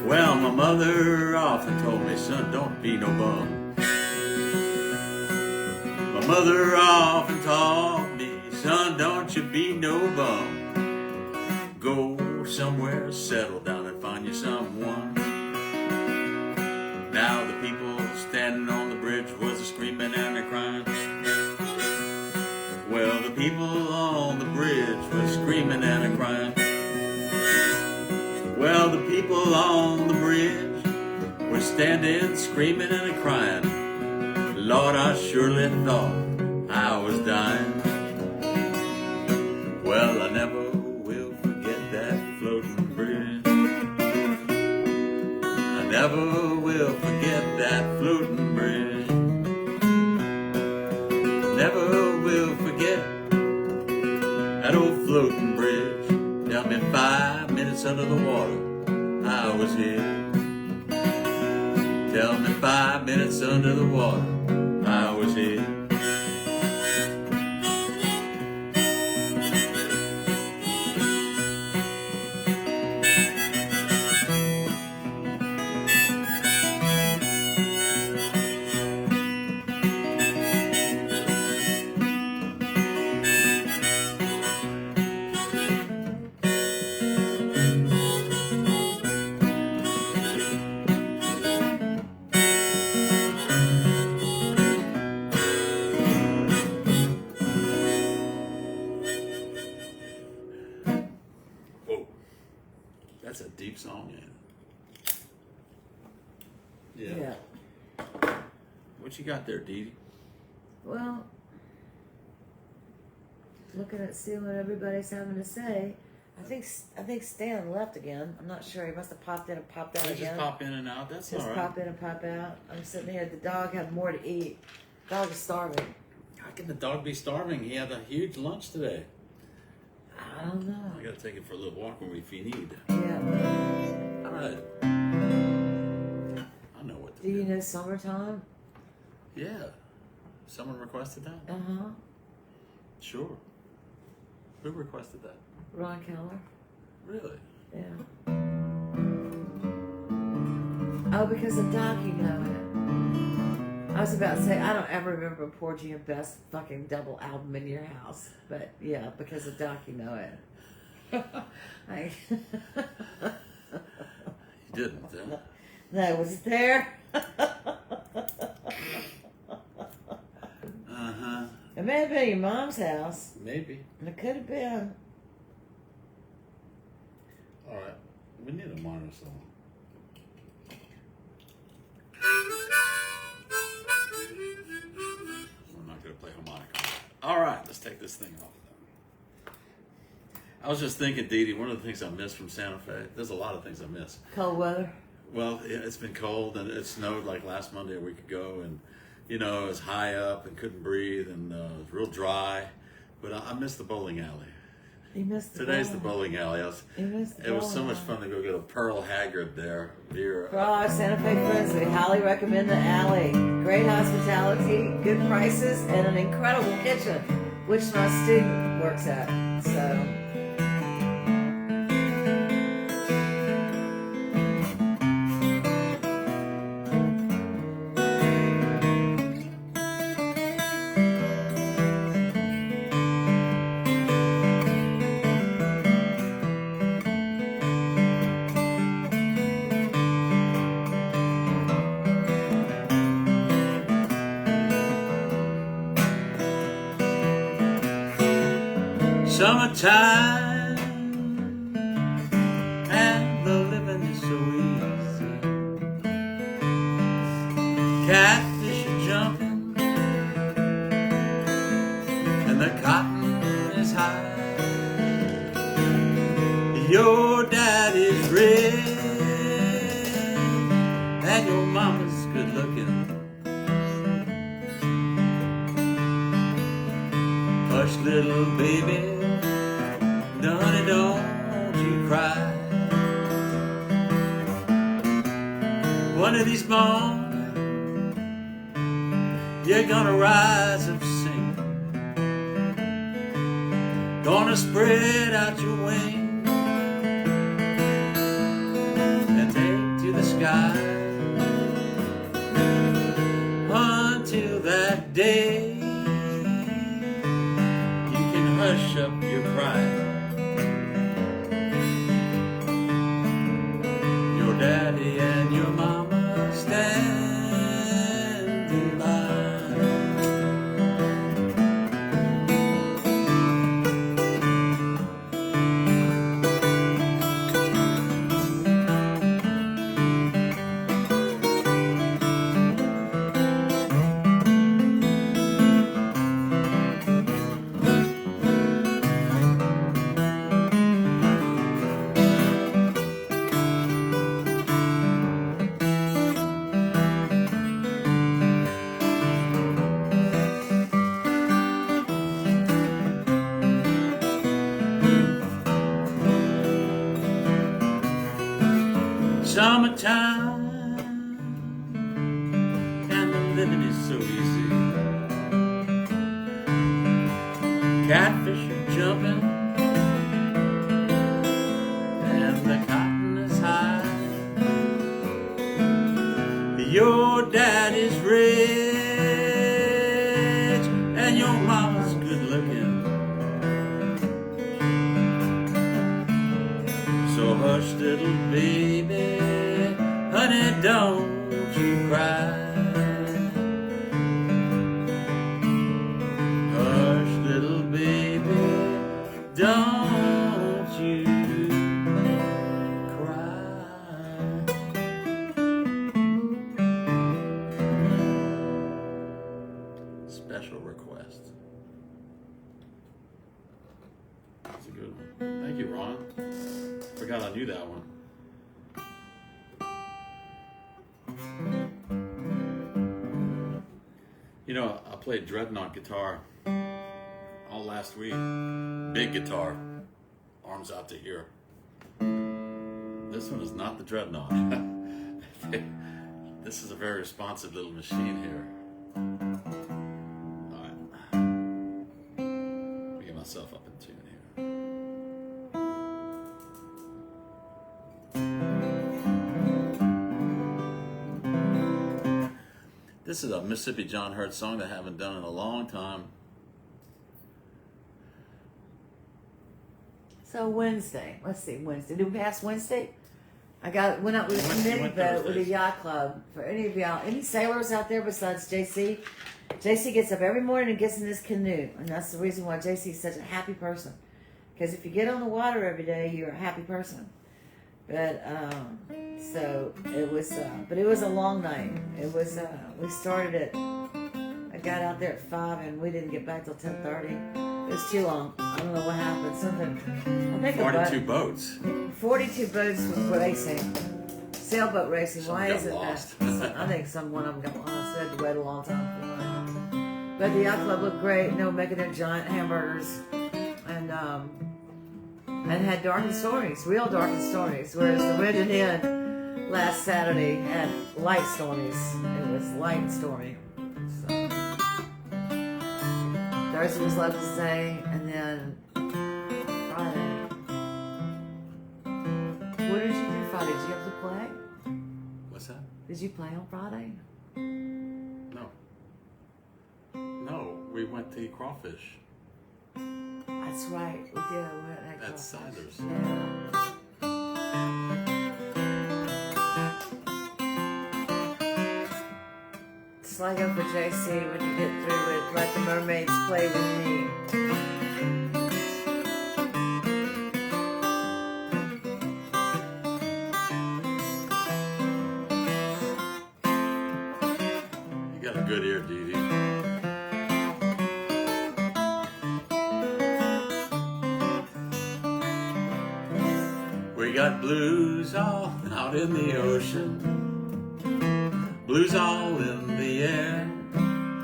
Well, my mother often told me, son, don't be no bum. My mother often taught me, son, don't you be no bum. Go somewhere, settle down and find you someone. Now the people standing on the bridge was a-screaming and a-crying. Well, the people on the bridge were screaming and a-crying. Well, the people on the bridge were standing, screaming and a-crying. Lord, I surely thought I was dying. Well, I never will forget that floating bridge. I never will forget that floating bridge. Never will forget that old floating bridge. Tell me 5 minutes under the water I was here. Tell me 5 minutes under the water I was here. That's a deep song, ain't it? Yeah. What you got there, Dee Dee? Well, looking at seeing what everybody's having to say. I think Stan left again. I'm not sure. He must have popped in and popped out They again. just pop in and out. That's Just all right. pop in and pop out. I'm sitting here. The dog had more to eat. Dog is starving. How can the dog be starving? He had a huge lunch today. I don't know. I gotta take it for a little walk if you need. Yeah. All right. I know what to Do do. you know summertime? Yeah. Someone requested that? Uh-huh. Sure. Who requested that? Ron Keller. Really? Yeah. Oh, because of Doc, you know it. I was about to say, I don't ever remember Porgy and Best fucking double album in your house. But yeah, because of Doc, you know it. You didn't, huh? No, was it there? Uh-huh. It may have been your mom's house. Maybe. It could have been. All right. We need a minor song. I'm not going to play harmonica. All right. Let's take this thing off. I was just thinking, Dee Dee, one of the things I miss from Santa Fe, there's a lot of things I miss. Cold weather. Well, it's been cold and it snowed like last Monday a week ago, and you know, it was high up and couldn't breathe, and it was real dry. But I miss the bowling alley. You missed the Today's bowling. the bowling alley. You missed the It was so bowling much alley. fun to go get a Pearl Haggard there beer. For all our Santa Fe friends, we highly recommend the alley. Great hospitality, good prices, and an incredible kitchen, which my student works at. So. Summertime and the living is so easy. Catfish are jumping and the cotton is high. Your daddy's rich and your mama's good looking. Hush, little baby, honey, don't you cry. One of these mornings, you're gonna rise up singing, gonna spread out your wings and take to the sky. Until that day, you can hush up your crying. Daddy and your mama standing by. Summertime and the living is so easy. Catfish are jumping and the cotton is high. Your daddy's rich and your mama's good looking. So hush, little baby, honey, don't you cry. Hush, little baby, don't you cry. That's a good one. Thank you, Ron. Forgot I knew that one. You know, I played Dreadnought guitar all last week. Big guitar, arms out to here. This one is not the Dreadnought. This is a very responsive little machine here. All right. Let me get myself up in tune here. This is a Mississippi John Hurt song that I haven't done in a long time. So Wednesday, let's see, Wednesday. Did we pass Wednesday? Went out with a committee vote with a yacht club. For any of y'all, any sailors out there besides JC? JC gets up every morning and gets in this canoe. And that's the reason why JC is such a happy person. Because if you get on the water every day, you're a happy person. But, so it was, but it was a long night. It was, we started at, I got out there at 5 and we didn't get back till 10:30. It was too long. I don't know what happened. Something, I think 42 boats. 42 boats was racing. Sailboat racing. Some Why got is it lost. that? I think one of them got lost. They had to wait a long time for it. But the yacht club looked great. They were making their giant hamburgers. And had darkened stories, real darkened stories. Whereas the Red and Inn last Saturday had light stories. It was light story. So Thursday was Love to Say, and then Friday. What did you do Friday? Did you have to play? What's that? Did you play on Friday? No. No, we went to eat crawfish. That's right. We did. We went and had At crawfish. Siders. Yeah. Slide up for JC when you get through it. Let the mermaids play with me. You got a good ear, Dee Dee. We got blues all out in the ocean, blues all in the air.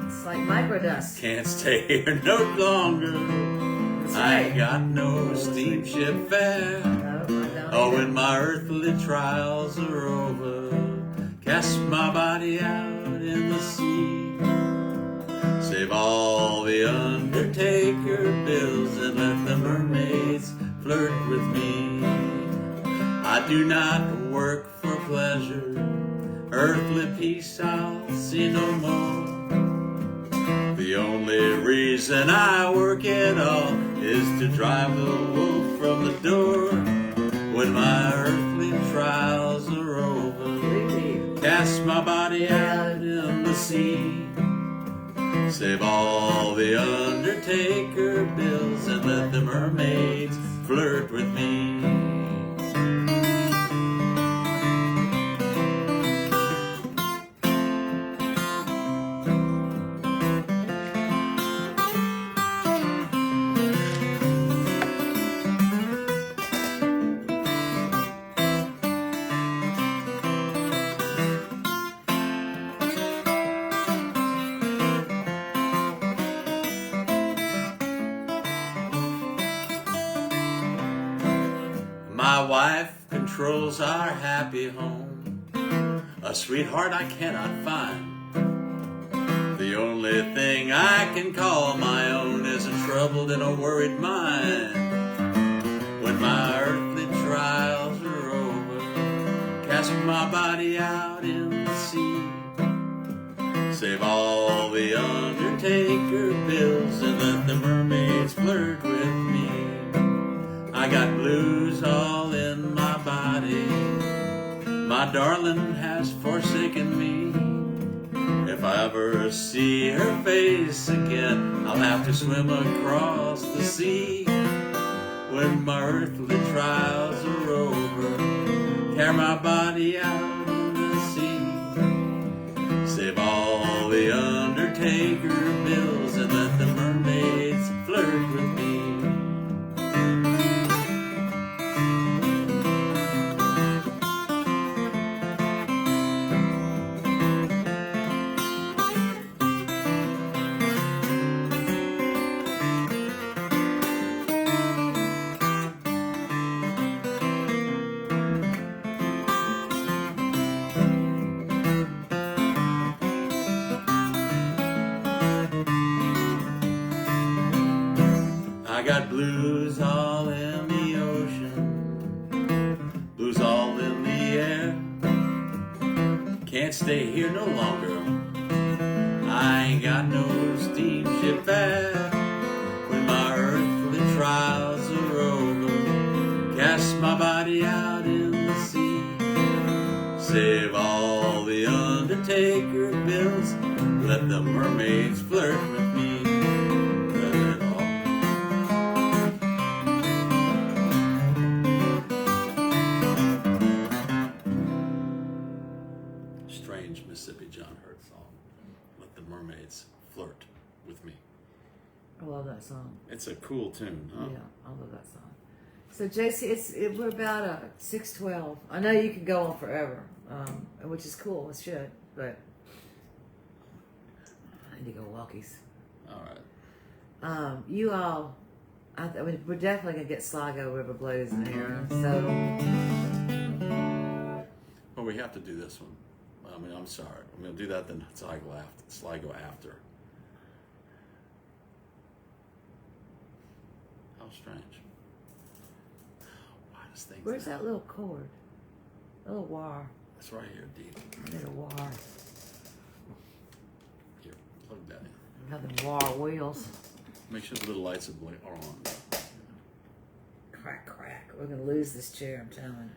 It's like microdust. Can't stay here no longer. That's I ain't right. got no steamship fare. No, I don't Oh, either. when my earthly trials are over, cast my body out in the sea. Save all the undertaker bills and let the mermaids flirt with me. I do not work for pleasure, earthly peace I'll see no more. The only reason I work at all is to drive the wolf from the door. When my earthly trials are over, cast my body out in the sea. Save all the undertaker bills and let the mermaids flirt with me. My wife controls our happy home, a sweetheart I cannot find. The only thing I can call my own is a troubled and a worried mind. When my earthly trials are over, cast my body out in the sea. Save all the undertaker bills and let the mermaids flirt with me. I got blues all in my body. My darling has forsaken me. If I ever see her face again, I'll have to swim across the sea. When my earthly trials are over, carry my body out in the sea. Save all the undertaker bills and let the mermaids flirt with me. blues all in the ocean, blues all in the air. Can't stay here no longer, I ain't got no steamship fare. When my earthly trials are over, cast my body out in the sea. Save all the undertaker bills, let the mermaids flirt with me. Let it all. Strange Mississippi John Hurt song. Let the mermaids flirt with me. I love that song. It's a cool tune, huh? Yeah, I love that song. So JC, we're about 6:12. I know you can go on forever, which is cool. It should, but I need to go walkies. All right. You all, we're definitely gonna get Sligo River Blues in here. So, Well, we have to do this one. I mean, I'm sorry. I'm gonna do that then Sligo after. How strange. Why does things where's happen? that little cord? A little wire. It's right here, deep. I need a wire. Here, plug that in. Another wire wheels. Make sure the little lights are on. Crack, crack. We're gonna lose this chair. I'm telling you.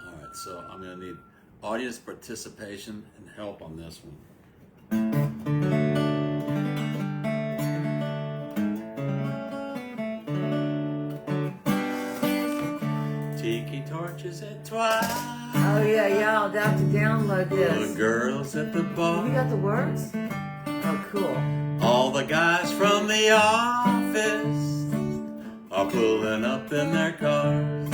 All right, so I'm gonna need audience participation and help on this one. Tiki torches at twilight. Oh yeah, y'all have to download The this. girls at the You bar. got the words? Oh, cool. All the guys from the office are pulling up in their cars.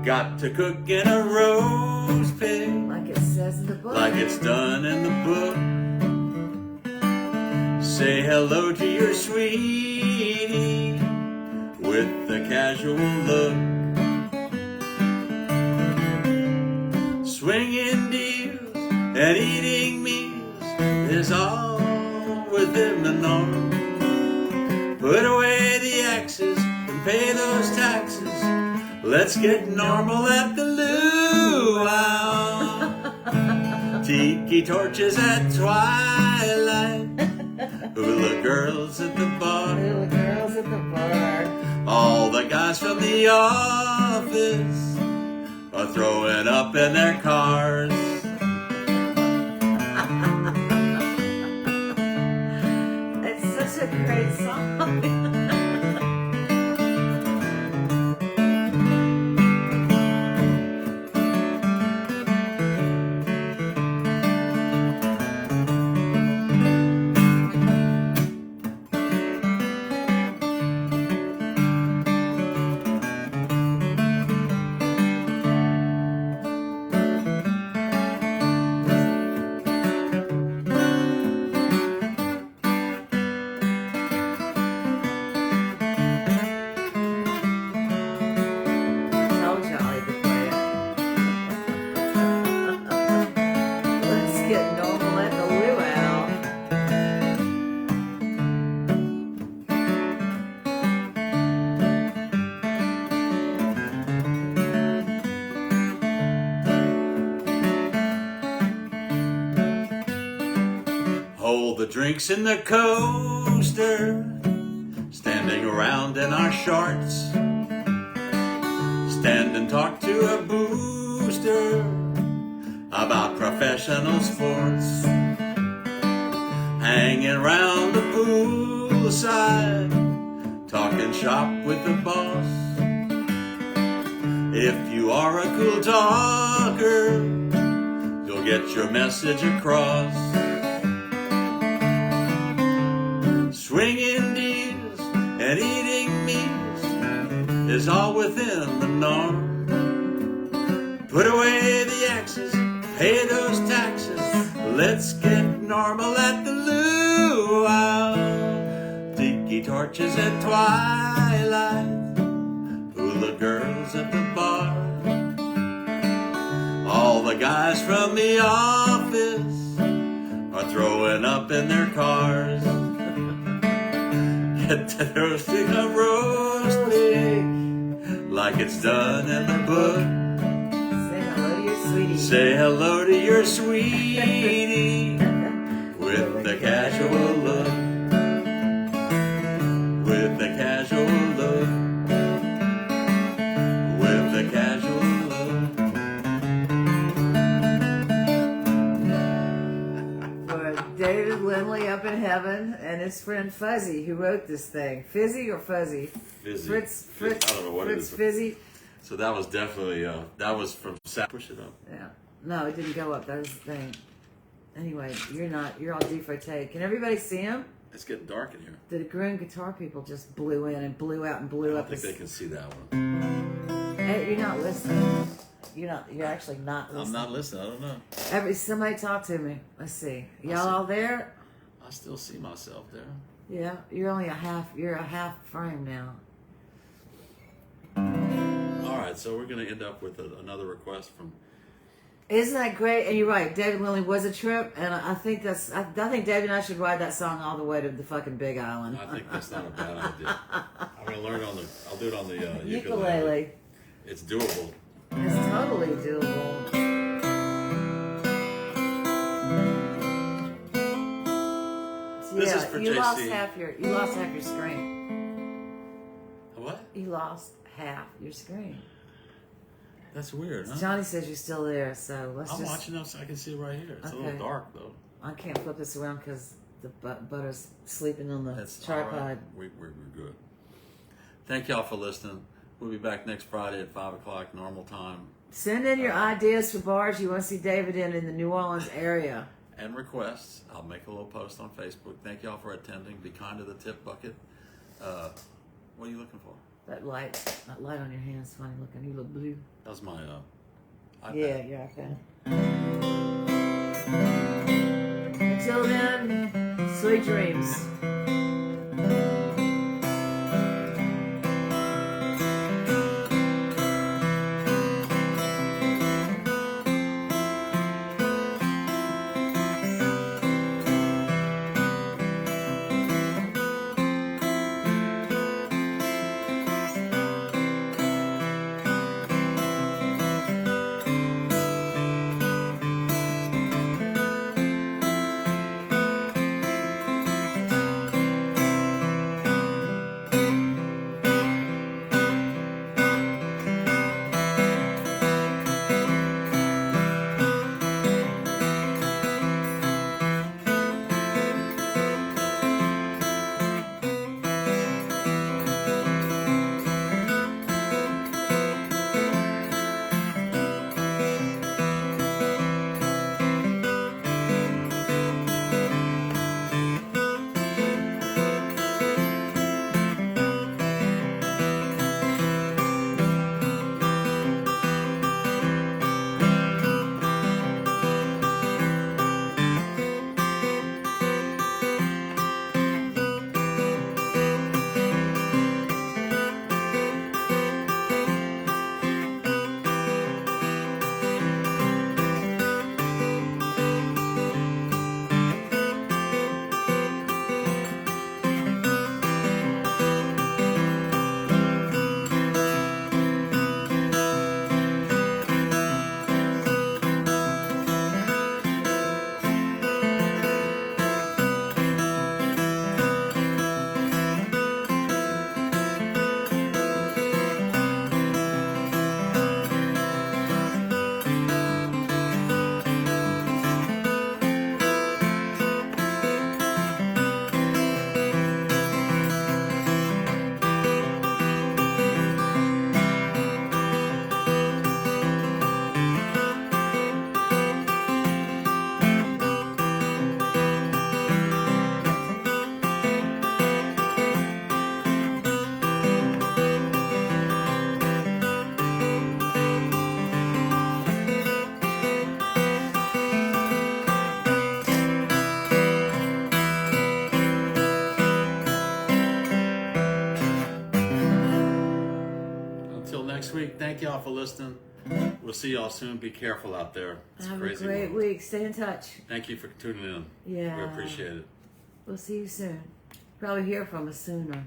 Got to cook in a roast pig, Like it says in the book. like it's done in the book. Say hello to your sweetie with a casual look. Swinging deals and eating meals is all within the norm. Put away the axes and pay those taxes. Let's get normal at the luau. Tiki torches at twilight. Hula girls at the bar. Little girls at the bar. All the guys from the office are throwing up in their cars. It's such a great song. Told y'all I could play it. Let's get normal at the luau. Hold the drinks in the coaster, standing around in our shorts. Stand and talk to a booster about professional sports. Hanging around the poolside, talking shop with the boss. If you are a cool talker, you'll get your message across. Swinging deals and eating meals is all within the norm. Put away the axes, pay those taxes. Let's get normal at the luau. Tiki torches at twilight, hula girls at the bar. All the guys from the office are throwing up in their cars. Get to roasting a roast pig like it's done in the book. Say hello to your sweetie. Say hello to your sweetie with the casual look. With the casual look. With the casual look. For David Lindley up in heaven and his friend Fuzzy, who wrote this thing. Fizzy or Fuzzy? Fizzy. Fritz, I don't know what it is. Fizzy. So that was definitely, that was from Push It Up. Yeah. No, it didn't go up. That was the thing. Anyway, you're all due for a take. Can everybody see him? It's getting dark in here. The Groom guitar people just blew in and blew out and blew I up. don't think they can see that one. Hey, you're not listening. You're actually not listening. I'm not listening. I don't know. Somebody talk to me. Let's see. Y'all see. all there? I still see myself there. Yeah. You're only a half frame now. All right, so we're going to end up with another request from. Isn't that great? And you're right. David Lindley was a trip, and I think I think David and I should ride that song all the way to the fucking Big Island. I think that's not a bad idea. I'm going to learn I'll do it on the ukulele. Ukulele. It's doable. It's totally doable. This is for you JC. lost half your screen. What? You lost half your screen. That's weird, huh? Johnny says you're still there, so I'm watching them so I can see it right here. It's a little dark, though. I can't flip this around because the butter's sleeping on the That's tripod. all right. We're good. Thank y'all for listening. We'll be back next Friday at 5 o'clock normal time. Send in your ideas for bars you want to see David in the New Orleans area. And requests. I'll make a little post on Facebook. Thank y'all for attending. Be kind to the tip bucket. What are you looking for? That light on your hand's funny looking. You look blue. That was my iPad. Yeah, your iPad. Until then, sweet dreams. Until next week, thank y'all for listening. We'll see y'all soon. Be careful out there. It's Have a crazy a great world. week. Stay in touch. Thank you for tuning in. Yeah. We appreciate it. We'll see you soon. Probably hear from us sooner.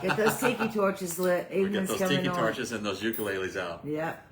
Get those tiki torches lit. We get Evening's those coming tiki on. torches and those ukuleles out. Yep.